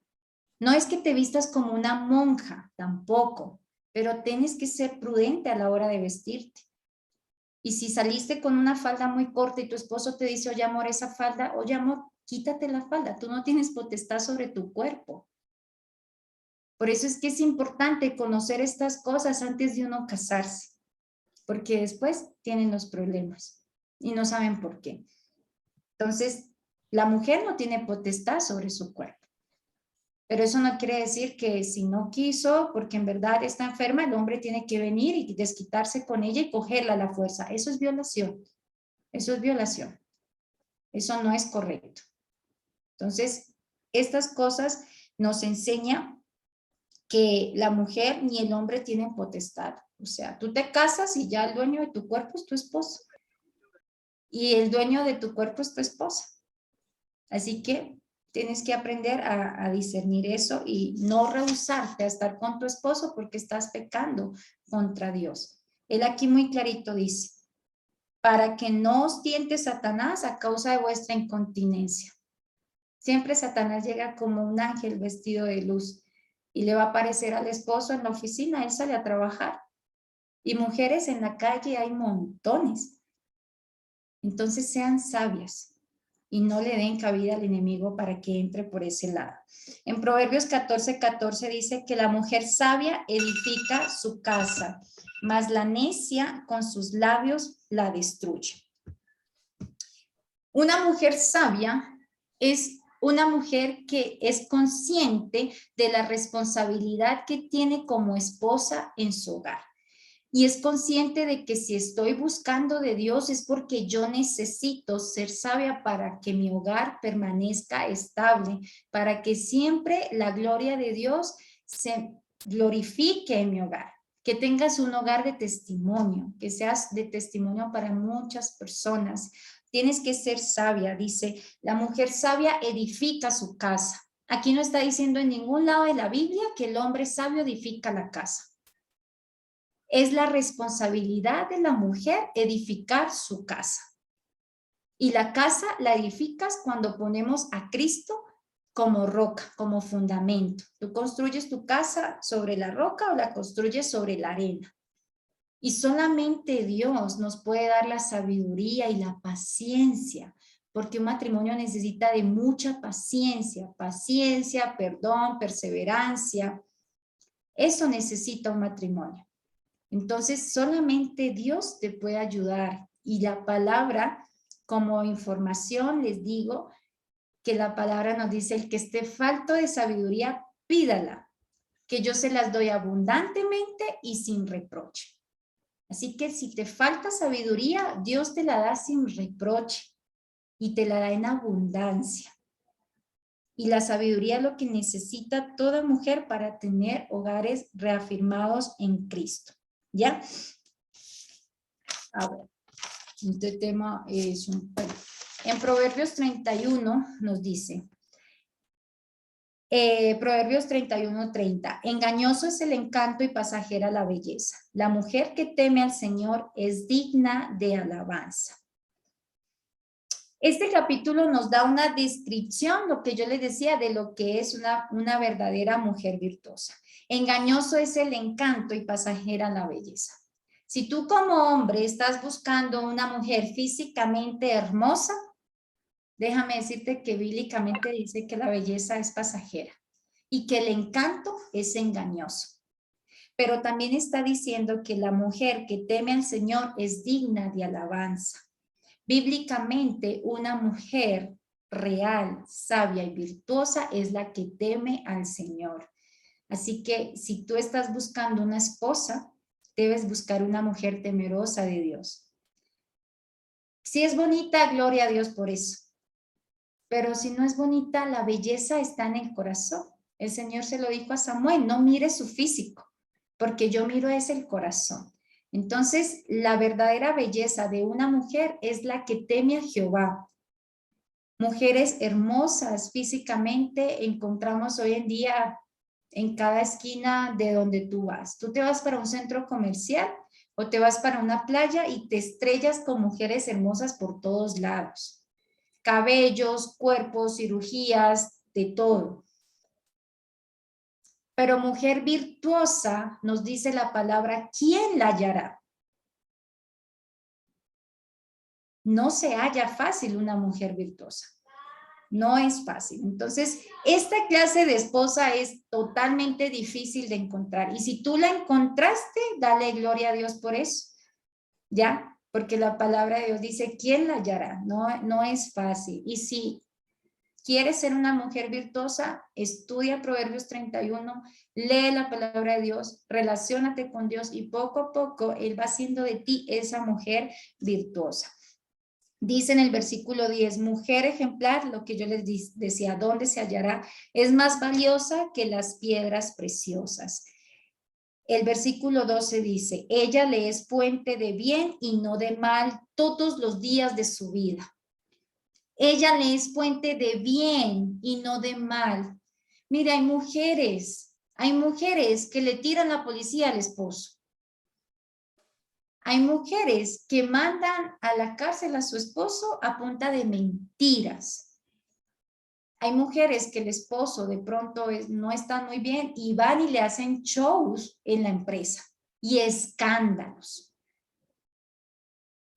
No es que te vistas como una monja, tampoco, pero tienes que ser prudente a la hora de vestirte. Y si saliste con una falda muy corta y tu esposo te dice, oye amor, esa falda, oye amor, quítate la falda, tú no tienes potestad sobre tu cuerpo. Por eso es que es importante conocer estas cosas antes de uno casarse, porque después tienen los problemas y no saben por qué. Entonces, la mujer no tiene potestad sobre su cuerpo. Pero eso no quiere decir que si no quiso, porque en verdad está enferma, el hombre tiene que venir y desquitarse con ella y cogerla a la fuerza. Eso es violación. Eso es violación. Eso no es correcto. Entonces, estas cosas nos enseñan que la mujer ni el hombre tienen potestad. O sea, tú te casas y ya el dueño de tu cuerpo es tu esposo. Y el dueño de tu cuerpo es tu esposa. Así que tienes que aprender a discernir eso y no rehusarte a estar con tu esposo porque estás pecando contra Dios. Él aquí muy clarito dice, para que no os tiente Satanás a causa de vuestra incontinencia. Siempre Satanás llega como un ángel vestido de luz y le va a aparecer al esposo en la oficina, él sale a trabajar. Y mujeres en la calle hay montones. Entonces sean sabias y no le den cabida al enemigo para que entre por ese lado. En Proverbios 14:14 dice que la mujer sabia edifica su casa, mas la necia con sus labios la destruye. Una mujer sabia es una mujer que es consciente de la responsabilidad que tiene como esposa en su hogar. Y es consciente de que si estoy buscando de Dios es porque yo necesito ser sabia para que mi hogar permanezca estable, para que siempre la gloria de Dios se glorifique en mi hogar, que tengas un hogar de testimonio, que seas de testimonio para muchas personas. Tienes que ser sabia, dice, la mujer sabia edifica su casa. Aquí no está diciendo en ningún lado de la Biblia que el hombre sabio edifica la casa. Es la responsabilidad de la mujer edificar su casa. Y la casa la edificas cuando ponemos a Cristo como roca, como fundamento. Tú construyes tu casa sobre la roca o la construyes sobre la arena. Y solamente Dios nos puede dar la sabiduría y la paciencia porque un matrimonio necesita de mucha paciencia, perdón, perseverancia. Eso necesita un matrimonio. Entonces, solamente Dios te puede ayudar. Y la palabra, como información, les digo que la palabra nos dice, el que esté falto de sabiduría, pídala, que yo se las doy abundantemente y sin reproche. Así que si te falta sabiduría, Dios te la da sin reproche y te la da en abundancia. Y la sabiduría es lo que necesita toda mujer para tener hogares reafirmados en Cristo. ¿Ya? A ver, este tema es bueno, en Proverbios 31 nos dice, Proverbios 31:30, engañoso es el encanto y pasajera la belleza. La mujer que teme al Señor es digna de alabanza. Este capítulo nos da una descripción, lo que yo les decía, de lo que es una verdadera mujer virtuosa. Engañoso es el encanto y pasajera la belleza. Si tú como hombre estás buscando una mujer físicamente hermosa, déjame decirte que bíblicamente dice que la belleza es pasajera y que el encanto es engañoso. Pero también está diciendo que la mujer que teme al Señor es digna de alabanza. Bíblicamente, una mujer real, sabia y virtuosa es la que teme al Señor. Así que si tú estás buscando una esposa, debes buscar una mujer temerosa de Dios. Si es bonita, gloria a Dios por eso. Pero si no es bonita, la belleza está en el corazón. El Señor se lo dijo a Samuel, no mire su físico, porque yo miro es el corazón. Entonces, la verdadera belleza de una mujer es la que teme a Jehová. Mujeres hermosas físicamente encontramos hoy en día en cada esquina de donde tú vas. Tú te vas para un centro comercial o te vas para una playa y te estrellas con mujeres hermosas por todos lados. Cabellos, cuerpos, cirugías, de todo. Pero mujer virtuosa, nos dice la palabra, ¿quién la hallará? No se halla fácil una mujer virtuosa. No es fácil. Entonces, esta clase de esposa es totalmente difícil de encontrar. Y si tú la encontraste, dale gloria a Dios por eso. ¿Ya? Porque la palabra de Dios dice, ¿quién la hallará? No es fácil. Y si quieres ser una mujer virtuosa, estudia Proverbios 31, lee la palabra de Dios, relaciónate con Dios y poco a poco Él va haciendo de ti esa mujer virtuosa. Dice en el versículo 10, mujer ejemplar, lo que yo les decía, ¿dónde se hallará? Es más valiosa que las piedras preciosas. El versículo 12 dice, ella le es fuente de bien y no de mal todos los días de su vida. Ella le es fuente de bien y no de mal. Mira, hay mujeres que le tiran la policía al esposo. Hay mujeres que mandan a la cárcel a su esposo a punta de mentiras. Hay mujeres que el esposo de pronto no está muy bien y van y le hacen shows en la empresa y escándalos.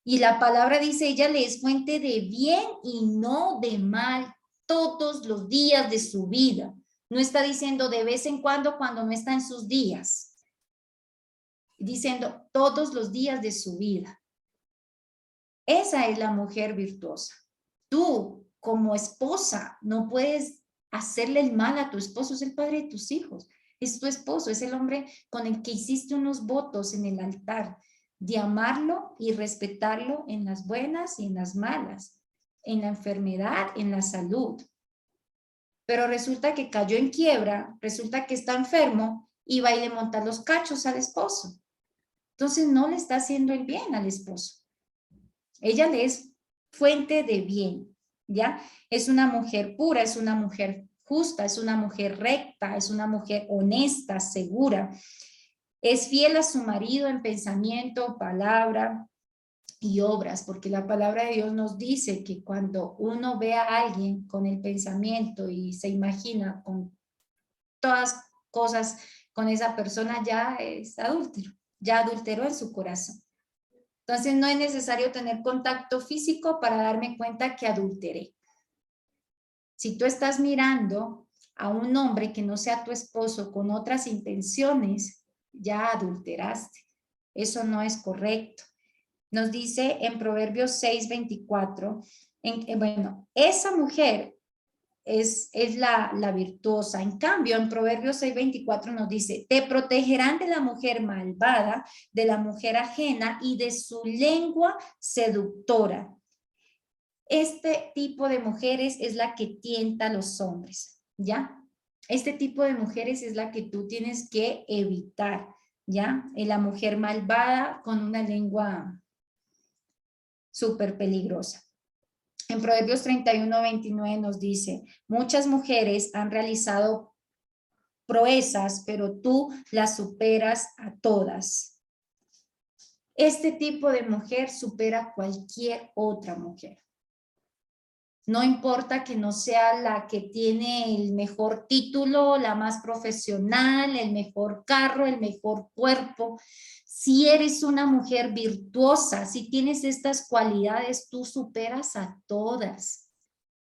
Y la palabra dice, ella le es fuente de bien y no de mal todos los días de su vida. No está diciendo de vez en cuando no está en sus días. Diciendo todos los días de su vida. Esa es la mujer virtuosa. Tú, como esposa, no puedes hacerle el mal a tu esposo, es el padre de tus hijos, es tu esposo, es el hombre con el que hiciste unos votos en el altar, de amarlo y respetarlo en las buenas y en las malas, en la enfermedad, en la salud. Pero resulta que cayó en quiebra, resulta que está enfermo y va y le monta los cachos al esposo. Entonces no le está haciendo el bien al esposo. Ella le es fuente de bien, ¿ya? Es una mujer pura, es una mujer justa, es una mujer recta, es una mujer honesta, segura. Es fiel a su marido en pensamiento, palabra y obras, porque la palabra de Dios nos dice que cuando uno ve a alguien con el pensamiento y se imagina con todas cosas con esa persona, ya es adúltero, ya adulteró en su corazón. Entonces no es necesario tener contacto físico para darme cuenta que adulteré. Si tú estás mirando a un hombre que no sea tu esposo con otras intenciones, ya adulteraste. Eso no es correcto. Nos dice en Proverbios 6:24, bueno, esa mujer es la virtuosa. En cambio, en Proverbios 6:24 nos dice, te protegerán de la mujer malvada, de la mujer ajena y de su lengua seductora. Este tipo de mujeres es la que tienta a los hombres, ¿ya? Este tipo de mujeres es la que tú tienes que evitar, ¿ya? La mujer malvada con una lengua súper peligrosa. En Proverbios 31:29 nos dice, muchas mujeres han realizado proezas, pero tú las superas a todas. Este tipo de mujer supera a cualquier otra mujer. No importa que no sea la que tiene el mejor título, la más profesional, el mejor carro, el mejor cuerpo. Si eres una mujer virtuosa, si tienes estas cualidades, tú superas a todas.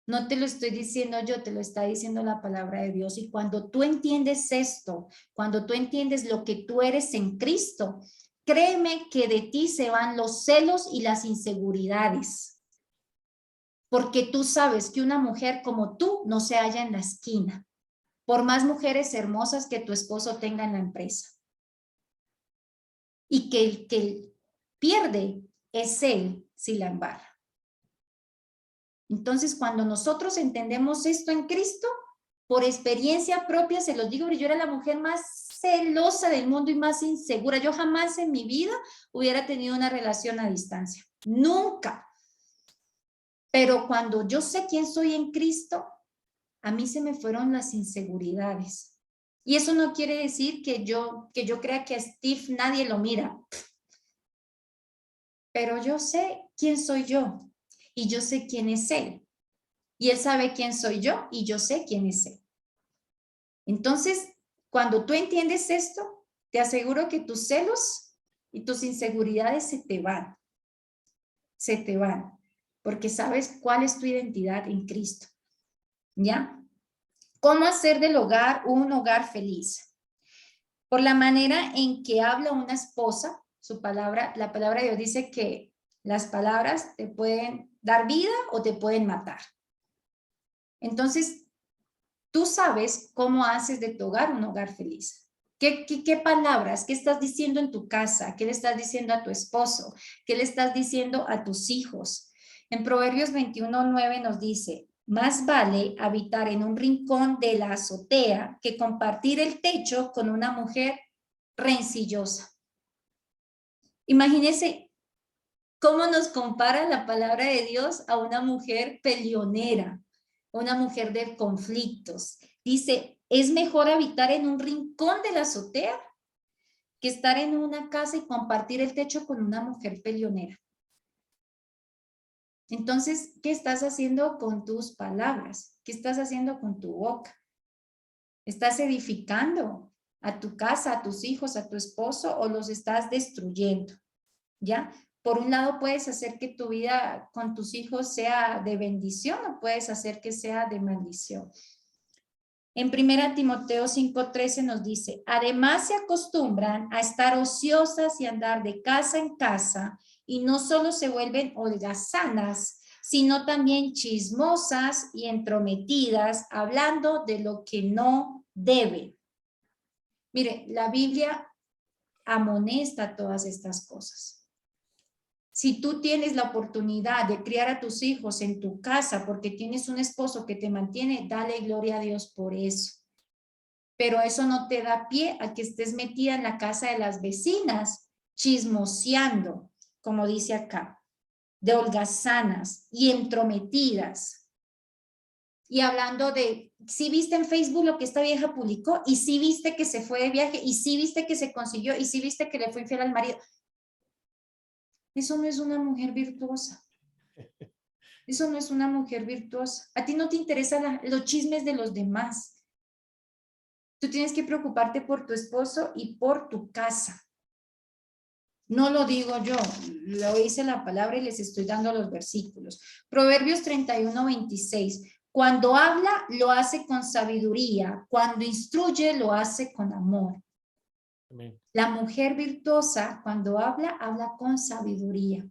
No te lo estoy diciendo yo, te lo está diciendo la palabra de Dios. Y cuando tú entiendes esto, cuando tú entiendes lo que tú eres en Cristo, créeme que de ti se van los celos y las inseguridades. Porque tú sabes que una mujer como tú no se halla en la esquina, por más mujeres hermosas que tu esposo tenga en la empresa. Y que el que pierde es él si la embarra. Entonces, cuando nosotros entendemos esto en Cristo, por experiencia propia, se los digo, yo era la mujer más celosa del mundo y más insegura. Yo jamás en mi vida hubiera tenido una relación a distancia. Nunca. Pero cuando yo sé quién soy en Cristo, a mí se me fueron las inseguridades. Y eso no quiere decir que yo crea que a Steve nadie lo mira. Pero yo sé quién soy yo y yo sé quién es él. Y él sabe quién soy yo y yo sé quién es él. Entonces, cuando tú entiendes esto, te aseguro que tus celos y tus inseguridades se te van. Se te van. Porque sabes cuál es tu identidad en Cristo. ¿Ya? ¿Cómo hacer del hogar un hogar feliz? Por la manera en que habla una esposa, su palabra, la palabra de Dios dice que las palabras te pueden dar vida o te pueden matar. Entonces, tú sabes cómo haces de tu hogar un hogar feliz. ¿Qué palabras? ¿Qué estás diciendo en tu casa? ¿Qué le estás diciendo a tu esposo? ¿Qué le estás diciendo a tus hijos? En Proverbios 21:9 nos dice, más vale habitar en un rincón de la azotea que compartir el techo con una mujer rencillosa. Imagínense cómo nos compara la palabra de Dios a una mujer peleonera, una mujer de conflictos. Dice, es mejor habitar en un rincón de la azotea que estar en una casa y compartir el techo con una mujer peleonera. Entonces, ¿qué estás haciendo con tus palabras? ¿Qué estás haciendo con tu boca? ¿Estás edificando a tu casa, a tus hijos, a tu esposo o los estás destruyendo? ¿Ya? Por un lado puedes hacer que tu vida con tus hijos sea de bendición o puedes hacer que sea de maldición. En 1 Timoteo 5:13 nos dice, además se acostumbran a estar ociosas y andar de casa en casa y no solo se vuelven holgazanas, sino también chismosas y entrometidas, hablando de lo que no deben. Mire, la Biblia amonesta todas estas cosas. Si tú tienes la oportunidad de criar a tus hijos en tu casa porque tienes un esposo que te mantiene, dale gloria a Dios por eso. Pero eso no te da pie a que estés metida en la casa de las vecinas, chismoseando, como dice acá, de holgazanas y entrometidas. Y hablando de, si viste en Facebook lo que esta vieja publicó, y si viste que se fue de viaje, y si viste que se consiguió, y si viste que le fue infiel al marido. Eso no es una mujer virtuosa. Eso no es una mujer virtuosa. A ti no te interesan los chismes de los demás. Tú tienes que preocuparte por tu esposo y por tu casa. No lo digo yo, lo dice la palabra y les estoy dando los versículos. Proverbios 31:26. Cuando habla, lo hace con sabiduría. Cuando instruye, lo hace con amor. Amén. La mujer virtuosa, cuando habla, habla con sabiduría.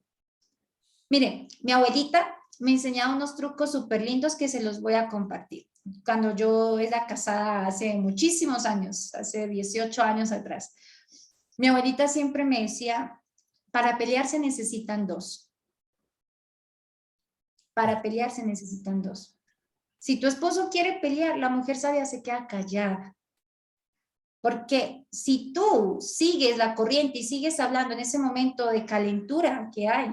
Miren, mi abuelita me enseñaba unos trucos súper lindos que se los voy a compartir. Cuando yo era casada hace muchísimos años, hace 18 años atrás, mi abuelita siempre me decía, para pelear se necesitan dos. Para pelear se necesitan dos. Si tu esposo quiere pelear, la mujer sabia se queda callada. Porque si tú sigues la corriente y sigues hablando en ese momento de calentura que hay,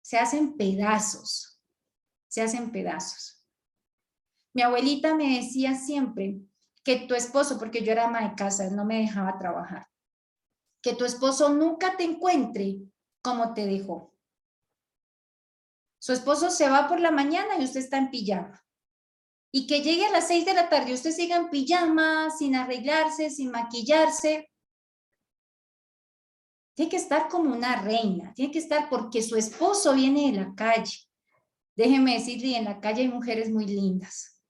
se hacen pedazos, se hacen pedazos. Mi abuelita me decía siempre que tu esposo, porque yo era ama de casa, no me dejaba trabajar, que tu esposo nunca te encuentre como te dejó. Su esposo se va por la mañana y usted está en pijama. Y que llegue a las 6 de la tarde y usted siga en pijama, sin arreglarse, sin maquillarse. Tiene que estar como una reina, tiene que estar porque su esposo viene de la calle. Déjeme decirle, en la calle hay mujeres muy lindas.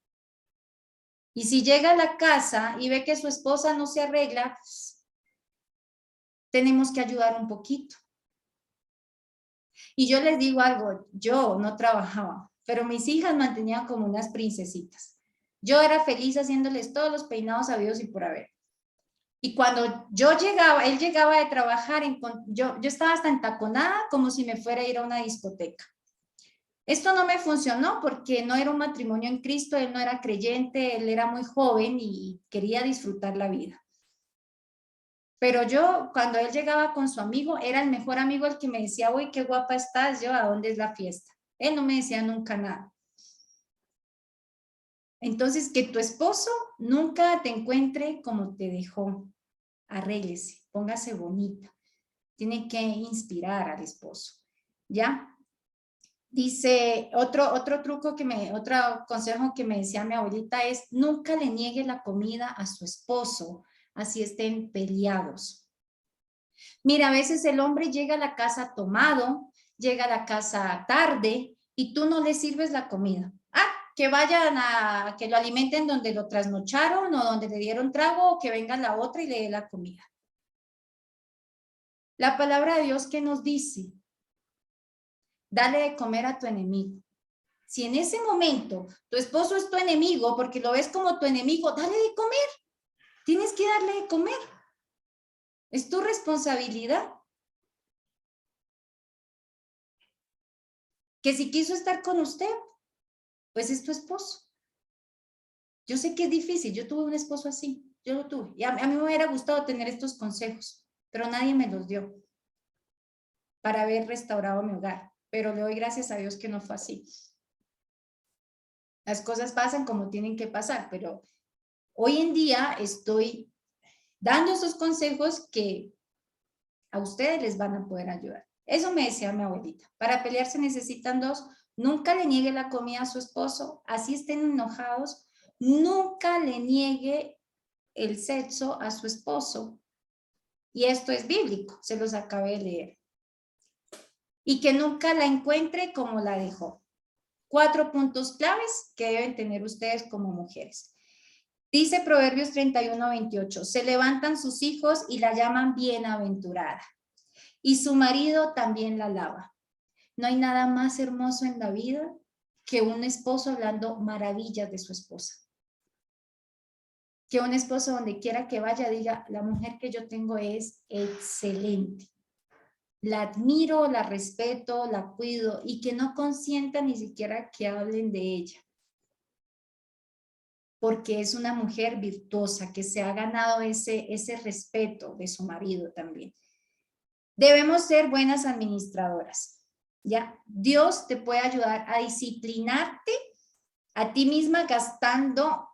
Y si llega a la casa y ve que su esposa no se arregla, pues, tenemos que ayudar un poquito. Y yo les digo algo, yo no trabajaba, pero mis hijas mantenían como unas princesitas. Yo era feliz haciéndoles todos los peinados habidos y por haber. Y cuando yo llegaba, él llegaba de trabajar, yo estaba hasta entaconada como si me fuera a ir a una discoteca. Esto no me funcionó porque no era un matrimonio en Cristo, él no era creyente, él era muy joven y quería disfrutar la vida. Pero yo, cuando él llegaba con su amigo, era el mejor amigo el que me decía, uy, qué guapa estás, yo, ¿a dónde es la fiesta? Él no me decía nunca nada. Entonces, que tu esposo nunca te encuentre como te dejó. Arréglese, póngase bonita. Tiene que inspirar al esposo, ¿ya? Dice, otro consejo que me decía mi abuelita es, nunca le niegue la comida a su esposo, así estén peleados. Mira, a veces el hombre llega a la casa tomado, llega a la casa tarde y tú no le sirves la comida. Ah, que vayan que lo alimenten donde lo trasnocharon o donde le dieron trago o que venga la otra y le dé la comida. La palabra de Dios, ¿qué nos dice? Dale de comer a tu enemigo. Si en ese momento tu esposo es tu enemigo porque lo ves como tu enemigo, dale de comer. Tienes que darle de comer. Es tu responsabilidad. Que si quiso estar con usted, pues es tu esposo. Yo sé que es difícil, yo tuve un esposo así, yo lo tuve. Y a mí me hubiera gustado tener estos consejos, pero nadie me los dio para haber restaurado mi hogar. Pero le doy gracias a Dios que no fue así. Las cosas pasan como tienen que pasar, pero hoy en día estoy dando esos consejos que a ustedes les van a poder ayudar. Eso me decía mi abuelita. Para pelear se necesitan dos. Nunca le niegue la comida a su esposo, así estén enojados. Nunca le niegue el sexo a su esposo. Y esto es bíblico, se los acabé de leer. Y que nunca la encuentre como la dejó. 4 puntos claves que deben tener ustedes como mujeres. Dice Proverbios 31:28, se levantan sus hijos y la llaman bienaventurada. Y su marido también la alaba. No hay nada más hermoso en la vida que un esposo hablando maravillas de su esposa. Que un esposo donde quiera que vaya diga, la mujer que yo tengo es excelente. La admiro, la respeto, la cuido y que no consienta ni siquiera que hablen de ella. Porque es una mujer virtuosa que se ha ganado ese respeto de su marido también. Debemos ser buenas administradoras, ¿ya? Dios te puede ayudar a disciplinarte a ti misma tratando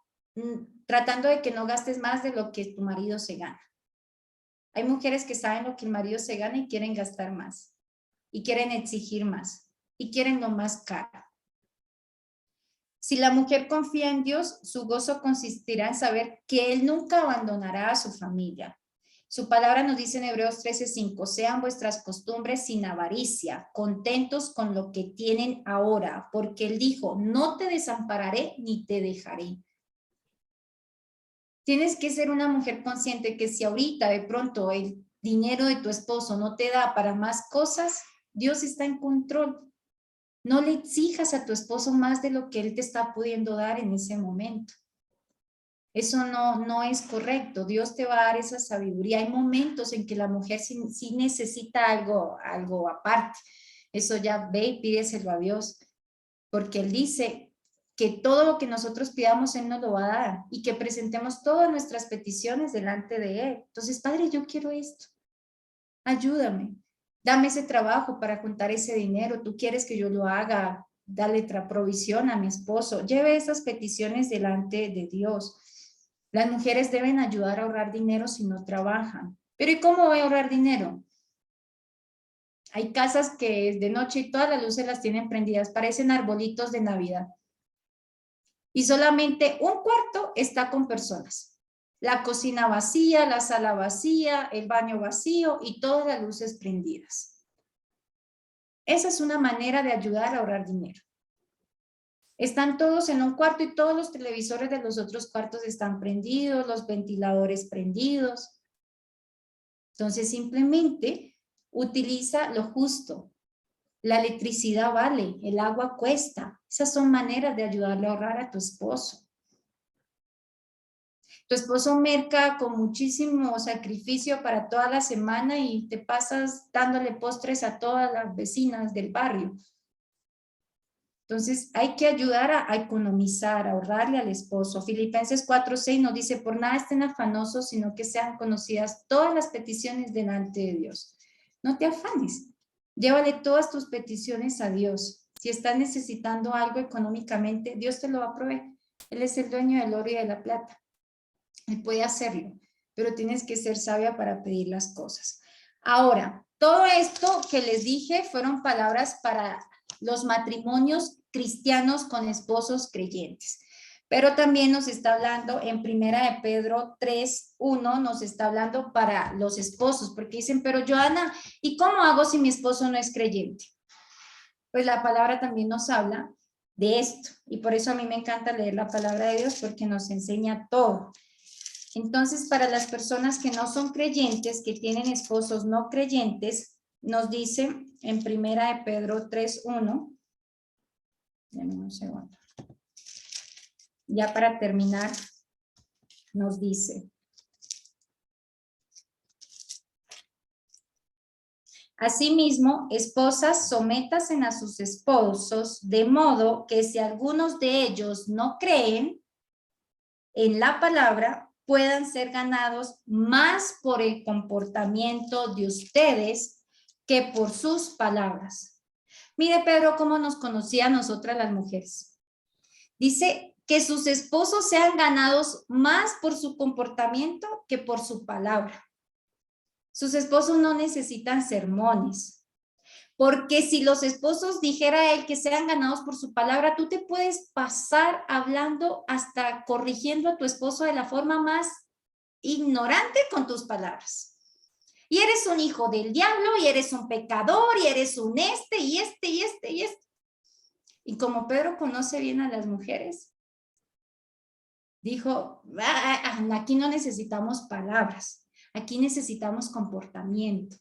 de que no gastes más de lo que tu marido se gana. Hay mujeres que saben lo que el marido se gana y quieren gastar más, y quieren exigir más, y quieren lo más caro. Si la mujer confía en Dios, su gozo consistirá en saber que Él nunca abandonará a su familia Su palabra nos dice en Hebreos 13:5, sean vuestras costumbres sin avaricia, contentos con lo que tienen ahora, porque Él dijo, no te desampararé ni te dejaré. Tienes que ser una mujer consciente que si ahorita de pronto el dinero de tu esposo no te da para más cosas, Dios está en control. No le exijas a tu esposo más de lo que él te está pudiendo dar en ese momento. Eso no es correcto. Dios te va a dar esa sabiduría. Hay momentos en que la mujer sí necesita algo aparte. Eso ya ve y pídeselo a Dios. Porque Él dice que todo lo que nosotros pidamos, Él nos lo va a dar. Y que presentemos todas nuestras peticiones delante de Él. Entonces, Padre, yo quiero esto. Ayúdame. Dame ese trabajo para juntar ese dinero. Tú quieres que yo lo haga. Dale provisión a mi esposo. Lleve esas peticiones delante de Dios. Las mujeres deben ayudar a ahorrar dinero si no trabajan. Pero ¿y cómo voy a ahorrar dinero? Hay casas que es de noche y todas las luces las tienen prendidas. Parecen arbolitos de Navidad. Y solamente un cuarto está con personas. La cocina vacía, la sala vacía, el baño vacío y todas las luces prendidas. Esa es una manera de ayudar a ahorrar dinero. Están todos en un cuarto y todos los televisores de los otros cuartos están prendidos, los ventiladores prendidos. Entonces simplemente utiliza lo justo. La electricidad vale, el agua cuesta. Esas son maneras de ayudarle a ahorrar a tu esposo. Tu esposo merca con muchísimo sacrificio para toda la semana y te pasas dándole postres a todas las vecinas del barrio. Entonces hay que ayudar a economizar, a ahorrarle al esposo. Filipenses 4:6 nos dice, por nada estén afanosos, sino que sean conocidas todas las peticiones delante de Dios. No te afanes, llévale todas tus peticiones a Dios. Si estás necesitando algo económicamente, Dios te lo va a proveer. Él es el dueño del oro y de la plata. Él puede hacerlo, pero tienes que ser sabia para pedir las cosas. Ahora, todo esto que les dije fueron palabras para los matrimonios cristianos con esposos creyentes. Pero también nos está hablando en Primera de Pedro 3:1, nos está hablando para los esposos, porque dicen, pero Joana, ¿y cómo hago si mi esposo no es creyente? Pues la palabra también nos habla de esto, y por eso a mí me encanta leer la palabra de Dios, porque nos enseña todo. Entonces, para las personas que no son creyentes, que tienen esposos no creyentes, nos dice en Primera de Pedro 3:1, denme un segundo, ya para terminar, nos dice, asimismo, esposas, sométanse a sus esposos, de modo que si algunos de ellos no creen en la palabra, puedan ser ganados más por el comportamiento de ustedes que por sus palabras. Mire, Pedro, cómo nos conocía a nosotras las mujeres. Dice que sus esposos sean ganados más por su comportamiento que por su palabra. Sus esposos no necesitan sermones. Porque si los esposos dijera él que sean ganados por su palabra, tú te puedes pasar hablando hasta corrigiendo a tu esposo de la forma más ignorante con tus palabras. Y eres un hijo del diablo, y eres un pecador, y eres un y este. Y como Pedro conoce bien a las mujeres, dijo, aquí no necesitamos palabras, aquí necesitamos comportamiento.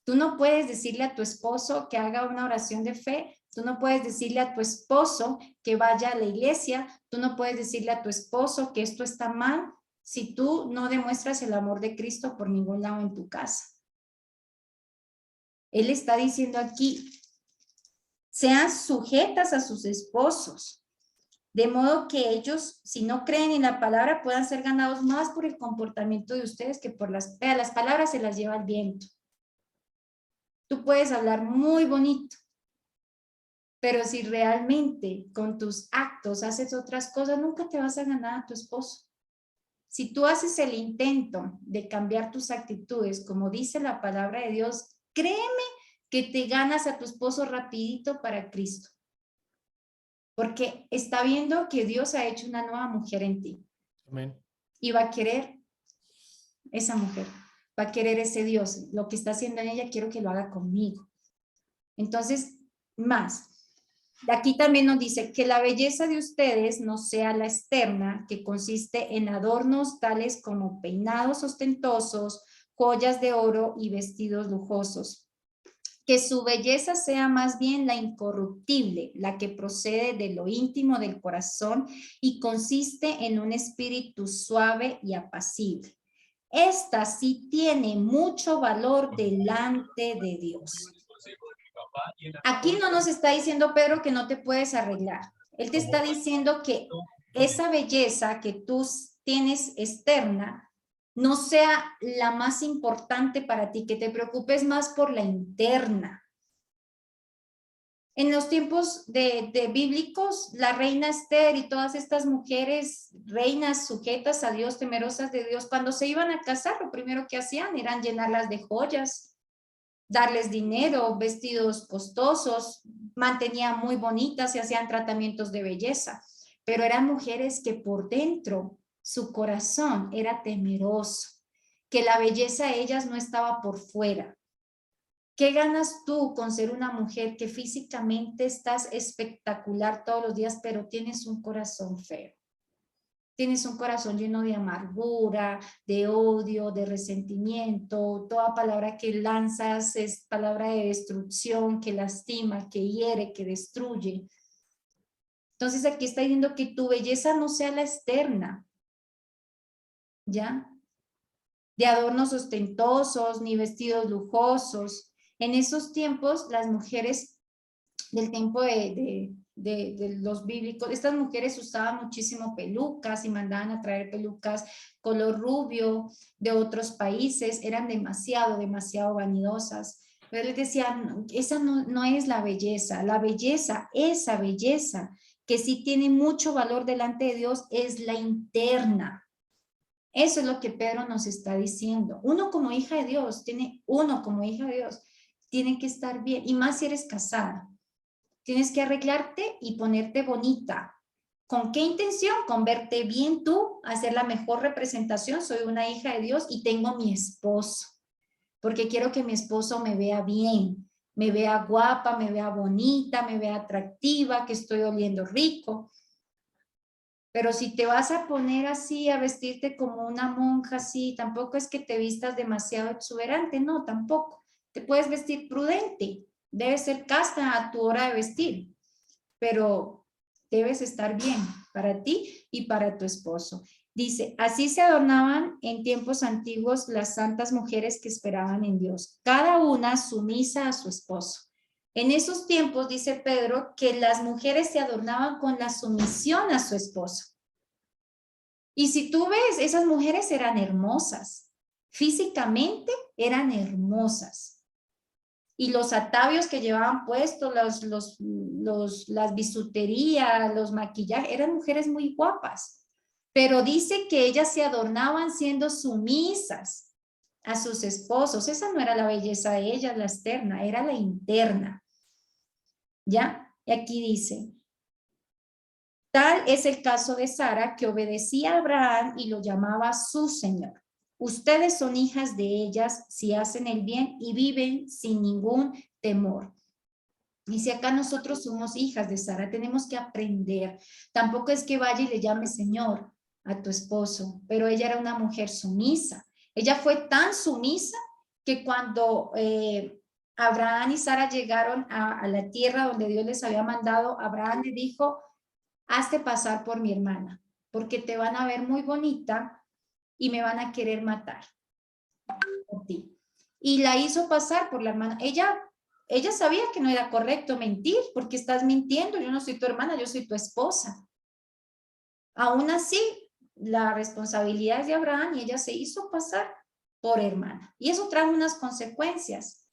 Tú no puedes decirle a tu esposo que haga una oración de fe, tú no puedes decirle a tu esposo que vaya a la iglesia, tú no puedes decirle a tu esposo que esto está mal si tú no demuestras el amor de Cristo por ningún lado en tu casa. Él está diciendo aquí, sean sujetas a sus esposos, de modo que ellos, si no creen en la palabra, puedan ser ganados más por el comportamiento de ustedes que por las palabras se las lleva el viento. Tú puedes hablar muy bonito, pero si realmente con tus actos haces otras cosas, nunca te vas a ganar a tu esposo. Si tú haces el intento de cambiar tus actitudes, como dice la palabra de Dios, créeme que te ganas a tu esposo rapidito para Cristo. Porque está viendo que Dios ha hecho una nueva mujer en ti. Amén. Y va a querer esa mujer. Va a querer ese Dios. Lo que está haciendo en ella, quiero que lo haga conmigo. Entonces, más. Aquí también nos dice que la belleza de ustedes no sea la externa, que consiste en adornos tales como peinados ostentosos, joyas de oro y vestidos lujosos. Que su belleza sea más bien la incorruptible, la que procede de lo íntimo del corazón y consiste en un espíritu suave y apacible. Esta sí tiene mucho valor delante de Dios. Aquí no nos está diciendo Pedro que no te puedes arreglar. Él te está diciendo que esa belleza que tú tienes externa no sea la más importante para ti, que te preocupes más por la interna. En los tiempos de bíblicos, la reina Esther y todas estas mujeres, reinas sujetas a Dios, temerosas de Dios, cuando se iban a casar, lo primero que hacían eran llenarlas de joyas, darles dinero, vestidos costosos, mantenían muy bonitas, se hacían tratamientos de belleza, pero eran mujeres que por dentro su corazón era temeroso, que la belleza de ellas no estaba por fuera. ¿Qué ganas tú con ser una mujer que físicamente estás espectacular todos los días, pero tienes un corazón feo? Tienes un corazón lleno de amargura, de odio, de resentimiento. Toda palabra que lanzas es palabra de destrucción, que lastima, que hiere, que destruye. Entonces aquí está diciendo que tu belleza no sea la externa, ¿ya? De adornos ostentosos, ni vestidos lujosos. En esos tiempos, las mujeres del tiempo de los bíblicos, estas mujeres usaban muchísimo pelucas y mandaban a traer pelucas color rubio de otros países, eran demasiado vanidosas. Pero les decían, esa no es la belleza, esa belleza que sí tiene mucho valor delante de Dios es la interna. Eso es lo que Pedro nos está diciendo. Uno como hija de Dios, tiene que estar bien, y más si eres casada. Tienes que arreglarte y ponerte bonita. ¿Con qué intención? Con verte bien tú, hacer la mejor representación. Soy una hija de Dios y tengo mi esposo, porque quiero que mi esposo me vea bien, me vea guapa, me vea bonita, me vea atractiva, que estoy oliendo rico. Pero si te vas a poner así, a vestirte como una monja así, tampoco es que te vistas demasiado exuberante, no, tampoco. Te puedes vestir prudente, debes ser casta a tu hora de vestir, pero debes estar bien para ti y para tu esposo. Dice, así se adornaban en tiempos antiguos las santas mujeres que esperaban en Dios, cada una sumisa a su esposo. En esos tiempos, dice Pedro, que las mujeres se adornaban con la sumisión a su esposo. Y si tú ves, esas mujeres eran hermosas, físicamente eran hermosas. Y los atavios que llevaban puestos, las bisuterías, los maquillajes, eran mujeres muy guapas. Pero dice que ellas se adornaban siendo sumisas a sus esposos. Esa no era la belleza de ellas, la externa, era la interna. ¿Ya? Y aquí dice, tal es el caso de Sara, que obedecía a Abraham y lo llamaba su Señor. Ustedes son hijas de ellas si hacen el bien y viven sin ningún temor. Y si acá nosotros somos hijas de Sara, tenemos que aprender. Tampoco es que vaya y le llame Señor a tu esposo, pero ella era una mujer sumisa. Ella fue tan sumisa que cuando Abraham y Sara llegaron a la tierra donde Dios les había mandado, Abraham le dijo, hazte pasar por mi hermana, porque te van a ver muy bonita y me van a querer matar por ti. Y la hizo pasar por la hermana. Ella sabía que no era correcto mentir, porque estás mintiendo, yo no soy tu hermana, yo soy tu esposa. Aún así, la responsabilidad es de Abraham y ella se hizo pasar por hermana. Y eso trajo unas consecuencias.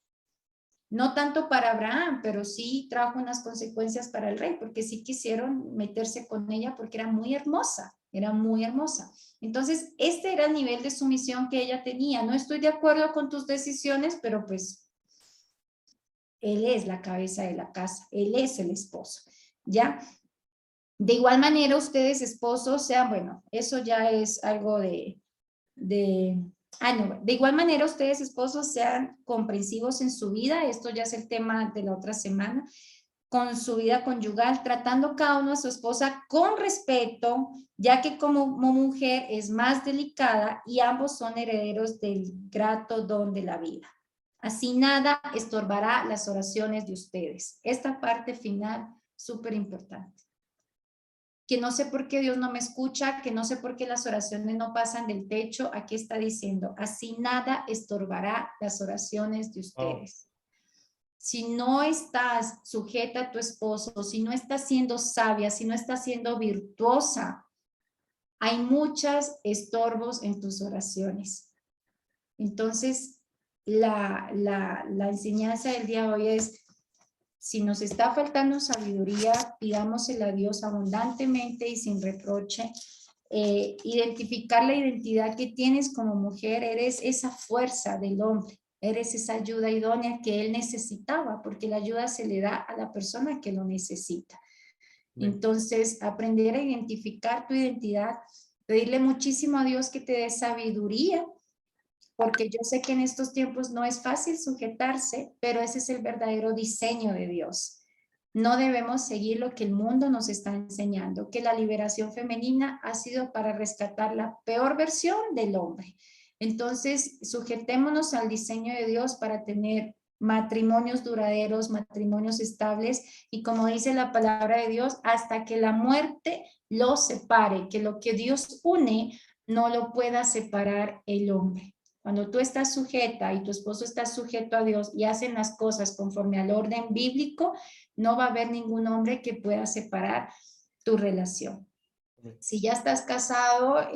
No tanto para Abraham, pero sí trajo unas consecuencias para el rey, porque sí quisieron meterse con ella porque era muy hermosa, era muy hermosa. Entonces, este era el nivel de sumisión que ella tenía. No estoy de acuerdo con tus decisiones, pero pues él es la cabeza de la casa, él es el esposo, ¿ya? De igual manera, ustedes esposos sean, bueno, eso ya es algo de No, de igual manera ustedes esposos sean comprensivos en su vida, esto ya es el tema de la otra semana, con su vida conyugal, tratando cada uno a su esposa con respeto, ya que como mujer es más delicada y ambos son herederos del grato don de la vida. Así nada estorbará las oraciones de ustedes. Esta parte final, súper importante. Que no sé por qué Dios no me escucha, que no sé por qué las oraciones no pasan del techo. Aquí está diciendo, así nada estorbará las oraciones de ustedes. Si no estás sujeta a tu esposo, si no estás siendo sabia, si no estás siendo virtuosa, hay muchos estorbos en tus oraciones. Entonces, la enseñanza del día de hoy es, si nos está faltando sabiduría, pidámosela a Dios abundantemente y sin reproche. Identificar la identidad que tienes como mujer, eres esa fuerza del hombre, eres esa ayuda idónea que él necesitaba, porque la ayuda se le da a la persona que lo necesita. Entonces, aprender a identificar tu identidad, pedirle muchísimo a Dios que te dé sabiduría, porque yo sé que en estos tiempos no es fácil sujetarse, pero ese es el verdadero diseño de Dios. No debemos seguir lo que el mundo nos está enseñando, que la liberación femenina ha sido para rescatar la peor versión del hombre. Entonces, sujetémonos al diseño de Dios para tener matrimonios duraderos, matrimonios estables, y como dice la palabra de Dios, hasta que la muerte los separe, que lo que Dios une no lo pueda separar el hombre. Cuando tú estás sujeta y tu esposo está sujeto a Dios y hacen las cosas conforme al orden bíblico, no va a haber ningún hombre que pueda separar tu relación. Si ya estás casado,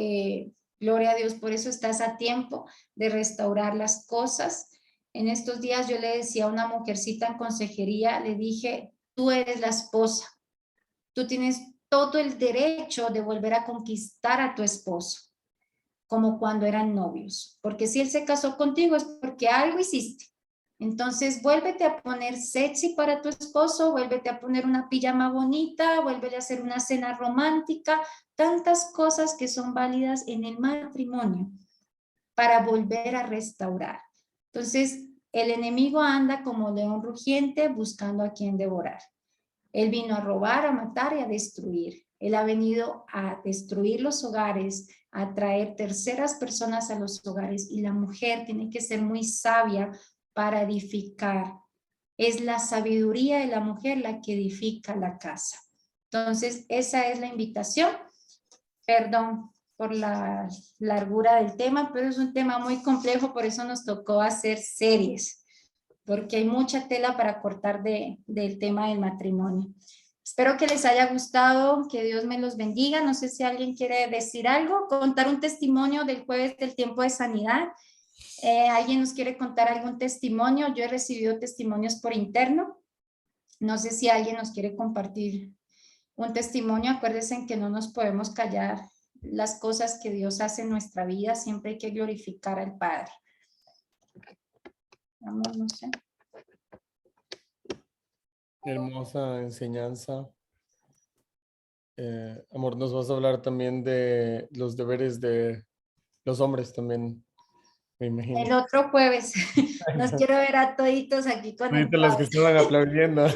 gloria a Dios, por eso estás a tiempo de restaurar las cosas. En estos días yo le decía a una mujercita en consejería, le dije, tú eres la esposa, tú tienes todo el derecho de volver a conquistar a tu esposo, como cuando eran novios, porque si él se casó contigo es porque algo hiciste. Entonces, vuélvete a poner sexy para tu esposo, vuélvete a poner una pijama bonita, vuélvete a hacer una cena romántica, tantas cosas que son válidas en el matrimonio para volver a restaurar. Entonces, el enemigo anda como león rugiente buscando a quien devorar. Él vino a robar, a matar y a destruir. Él ha venido a destruir los hogares, a traer terceras personas a los hogares, y la mujer tiene que ser muy sabia para edificar. Es la sabiduría de la mujer la que edifica la casa. Entonces, esa es la invitación. Perdón por la largura del tema, pero es un tema muy complejo, por eso nos tocó hacer series, porque hay mucha tela para cortar del tema del matrimonio. Espero que les haya gustado, que Dios me los bendiga. No sé si alguien quiere decir algo, contar un testimonio del jueves del tiempo de sanidad. ¿Alguien nos quiere contar algún testimonio? Yo he recibido testimonios por interno. No sé si alguien nos quiere compartir un testimonio. Acuérdense que no nos podemos callar las cosas que Dios hace en nuestra vida. Siempre hay que glorificar al Padre. Vamos, no sé. Hermosa enseñanza. Amor, nos vas a hablar también de los deberes de los hombres también, me imagino. El otro jueves. Los quiero ver a toditos aquí con el Ahorita los que estaban aplaudiendo.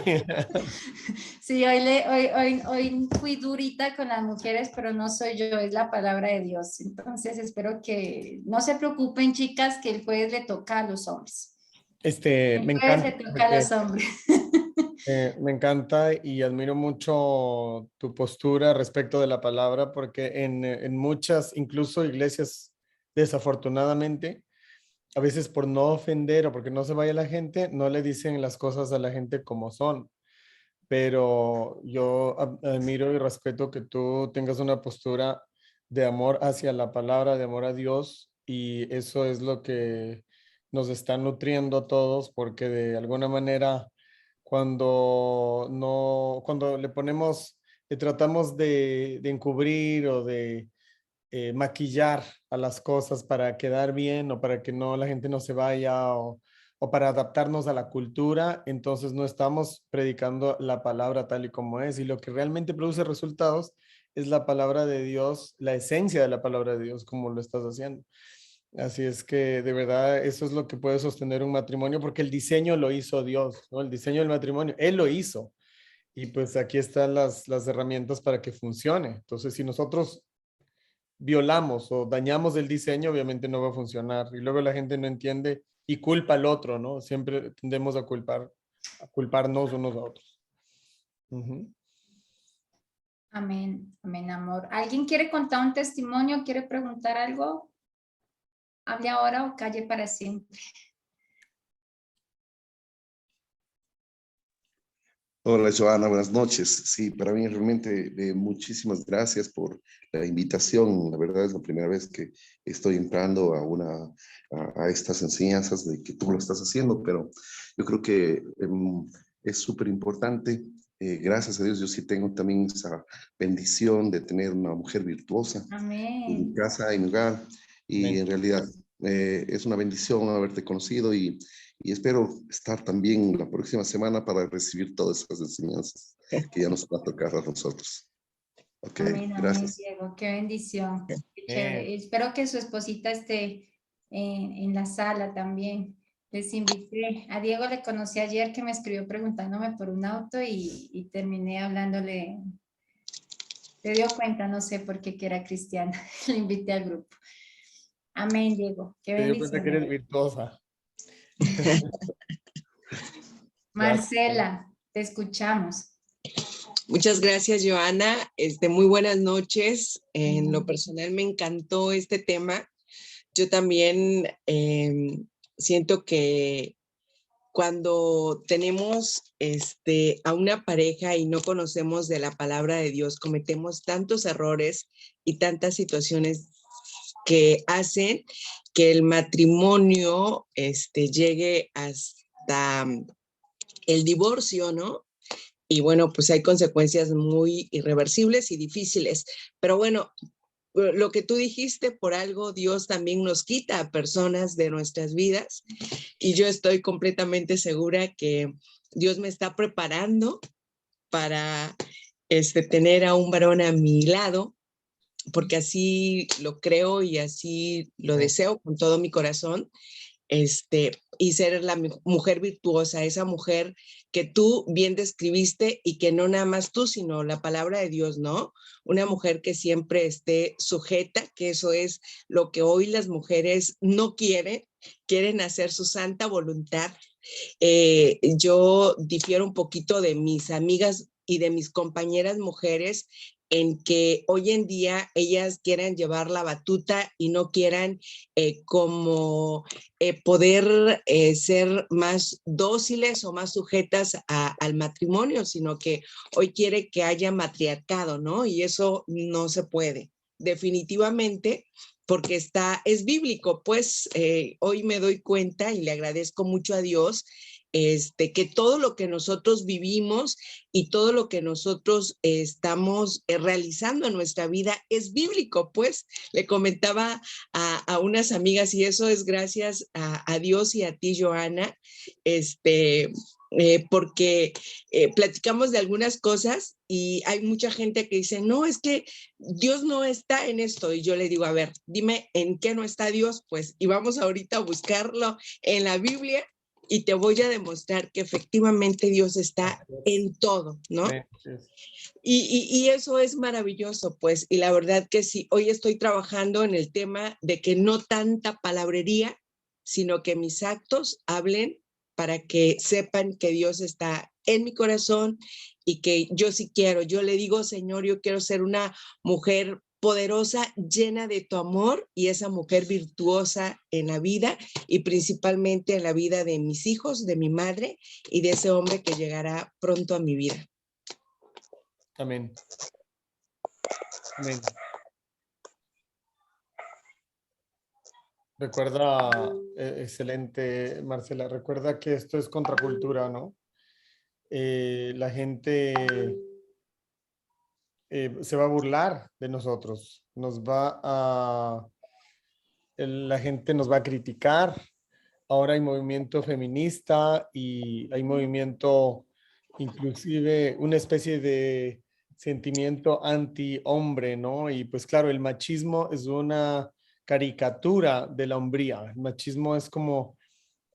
Sí, hoy fui durita con las mujeres, pero no soy yo, es la palabra de Dios. Entonces espero que no se preocupen, chicas, que el jueves le toca a los hombres. Me El jueves encanta. le toca a los hombres. Me encanta y admiro mucho tu postura respecto de la palabra, porque en muchas, incluso iglesias, desafortunadamente, a veces por no ofender o porque no se vaya la gente, no le dicen las cosas a la gente como son. Pero yo admiro y respeto que tú tengas una postura de amor hacia la palabra, de amor a Dios, y eso es lo que nos está nutriendo a todos, porque de alguna manera cuando le ponemos, le tratamos de encubrir o de maquillar a las cosas para quedar bien o para que no la gente no se vaya o para adaptarnos a la cultura, entonces no estamos predicando la palabra tal y como es, y lo que realmente produce resultados es la palabra de Dios, la esencia de la palabra de Dios, como lo estás haciendo. Así es que de verdad eso es lo que puede sostener un matrimonio, porque el diseño lo hizo Dios, ¿no? El diseño del matrimonio, Él lo hizo. Y pues aquí están las herramientas para que funcione. Entonces, si nosotros violamos o dañamos el diseño, obviamente no va a funcionar. Y luego la gente no entiende y culpa al otro, ¿no? Siempre tendemos a culparnos unos a otros. Ujú. Amén, amén, amor. ¿Alguien quiere contar un testimonio? ¿Quiere preguntar algo? Hable ahora o calle para siempre. Hola, Joana, buenas noches. Sí, para mí realmente muchísimas gracias por la invitación. La verdad es la primera vez que estoy entrando a estas enseñanzas de que tú lo estás haciendo, pero yo creo que es súper importante. Gracias a Dios, yo sí tengo también esa bendición de tener una mujer virtuosa en mi Amén. casa, en mi hogar, y Amén. en realidad es una bendición haberte conocido y espero estar también la próxima semana para recibir todas esas enseñanzas que ya nos va a tocar a nosotros. Ok, Amén, amén, gracias. Diego. Qué bendición. Qué Bien. chévere. Espero que su esposita esté en la sala también. Les invité. A Diego le conocí ayer que me escribió preguntándome por un auto y terminé hablándole. Se dio cuenta, no sé por qué que era cristiana. Le invité al grupo. Amén, Diego. Qué Te dio cuenta que bendición. eres virtuosa. Gracias. Marcela, te escuchamos. Muchas gracias, Joana. Muy buenas noches. En lo personal me encantó este tema. Yo también siento que cuando tenemos a una pareja y no conocemos de la palabra de Dios, cometemos tantos errores y tantas situaciones que hacen que el matrimonio llegue hasta el divorcio, ¿no? Y bueno, pues hay consecuencias muy irreversibles y difíciles. Pero bueno, lo que tú dijiste, por algo Dios también nos quita a personas de nuestras vidas y yo estoy completamente segura que Dios me está preparando para tener a un varón a mi lado, porque así lo creo y así lo deseo con todo mi corazón. Y ser la mujer virtuosa, esa mujer que tú bien describiste y que no nada más tú, sino la palabra de Dios, ¿no? Una mujer que siempre esté sujeta, que eso es lo que hoy las mujeres no quieren hacer su santa voluntad. Yo difiero un poquito de mis amigas y de mis compañeras mujeres en que hoy en día ellas quieran llevar la batuta y no quieran poder ser más dóciles o más sujetas al matrimonio, sino que hoy quiere que haya matriarcado, ¿no? Y eso no se puede. Definitivamente, porque es bíblico, pues hoy me doy cuenta y le agradezco mucho a Dios que todo lo que nosotros vivimos y todo lo que nosotros estamos realizando en nuestra vida es bíblico, pues le comentaba a unas amigas y eso es gracias a Dios y a ti, Joana, porque platicamos de algunas cosas y hay mucha gente que dice, no, es que Dios no está en esto. Y yo le digo, a ver, dime en qué no está Dios, pues, y vamos ahorita a buscarlo en la Biblia y te voy a demostrar que efectivamente Dios está en todo, ¿no? Y eso es maravilloso, pues, y la verdad que sí, hoy estoy trabajando en el tema de que no tanta palabrería, sino que mis actos hablen para que sepan que Dios está en mi corazón y que yo sí quiero. Yo le digo, Señor, yo quiero ser una mujer poderosa, llena de tu amor y esa mujer virtuosa en la vida y principalmente en la vida de mis hijos, de mi madre y de ese hombre que llegará pronto a mi vida. Amén. Amén. Recuerda, excelente, Marcela, recuerda que esto es contracultura, ¿no? La gente se va a burlar de nosotros, la gente nos va a criticar. Ahora hay movimiento feminista y hay movimiento, inclusive una especie de sentimiento anti-hombre, ¿no? Y pues claro, el machismo es una caricatura de la hombría. El machismo es como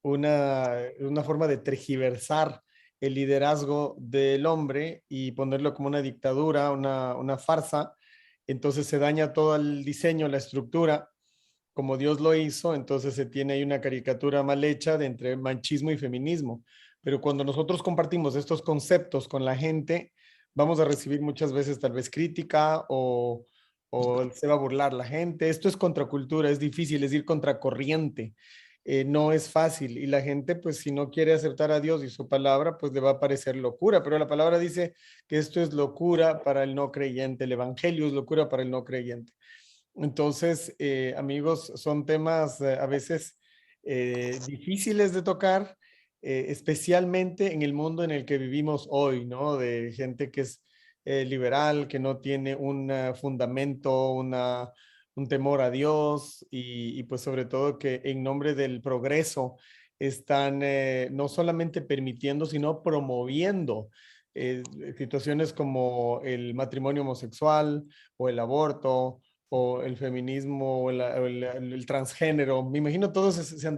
una forma de tergiversar el liderazgo del hombre y ponerlo como una dictadura, una farsa. Entonces se daña todo el diseño, la estructura, como Dios lo hizo. Entonces se tiene ahí una caricatura mal hecha de entre machismo y feminismo. Pero cuando nosotros compartimos estos conceptos con la gente, vamos a recibir muchas veces tal vez crítica o se va a burlar la gente. Esto es contracultura, es difícil, es ir contracorriente. No es fácil y la gente pues si no quiere aceptar a Dios y su palabra pues le va a parecer locura, pero la palabra dice que esto es locura para el no creyente, el evangelio es locura para el no creyente. Entonces, amigos, son temas a veces difíciles de tocar, especialmente en el mundo en el que vivimos hoy, ¿no? De gente que es liberal, que no tiene un fundamento, un temor a Dios y pues sobre todo que en nombre del progreso están no solamente permitiendo, sino promoviendo situaciones como el matrimonio homosexual o el aborto o el feminismo o el transgénero. Me imagino todos están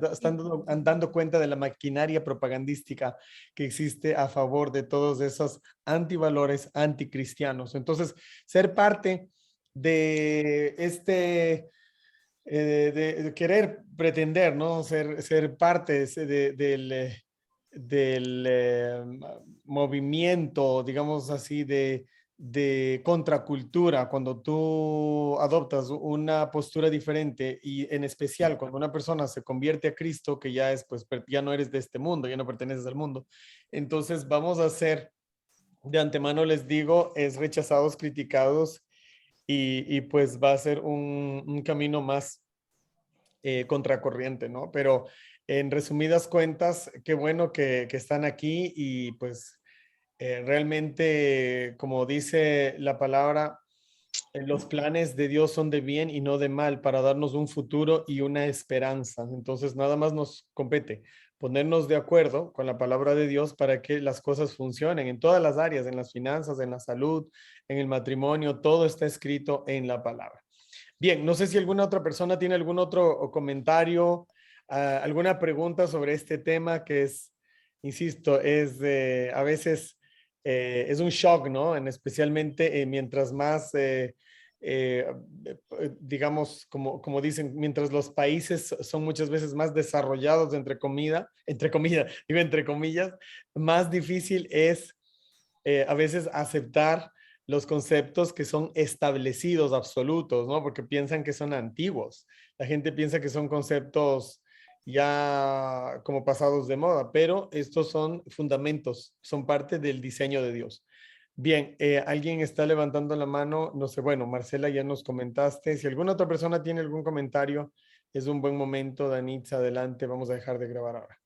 dando cuenta de la maquinaria propagandística que existe a favor de todos esos antivalores anticristianos. Entonces, ser parte de de querer pretender, ¿no? Ser parte del movimiento, digamos así, de contracultura, cuando tú adoptas una postura diferente y en especial cuando una persona se convierte a Cristo, que ya es, pues, ya no eres de este mundo, ya no perteneces al mundo, entonces vamos a ser, de antemano les digo, es rechazados, criticados y pues va a ser un camino más contracorriente, ¿no? Pero en resumidas cuentas, qué bueno que están aquí y pues realmente, como dice la palabra, los planes de Dios son de bien y no de mal para darnos un futuro y una esperanza. Entonces, nada más nos compete ponernos de acuerdo con la palabra de Dios para que las cosas funcionen en todas las áreas, en las finanzas, en la salud, en el matrimonio, todo está escrito en la palabra. Bien, no sé si alguna otra persona tiene algún otro comentario, alguna pregunta sobre este tema que es, insisto, es a veces es un shock, ¿no? Especialmente mientras más, digamos, como dicen, mientras los países son muchas veces más desarrollados, entre comillas, más difícil es a veces aceptar los conceptos que son establecidos, absolutos, ¿no? Porque piensan que son antiguos. La gente piensa que son conceptos ya como pasados de moda, pero estos son fundamentos, son parte del diseño de Dios. Bien, alguien está levantando la mano, no sé, bueno, Marcela, ya nos comentaste. Si alguna otra persona tiene algún comentario, es un buen momento. Danitza, adelante, vamos a dejar de grabar ahora.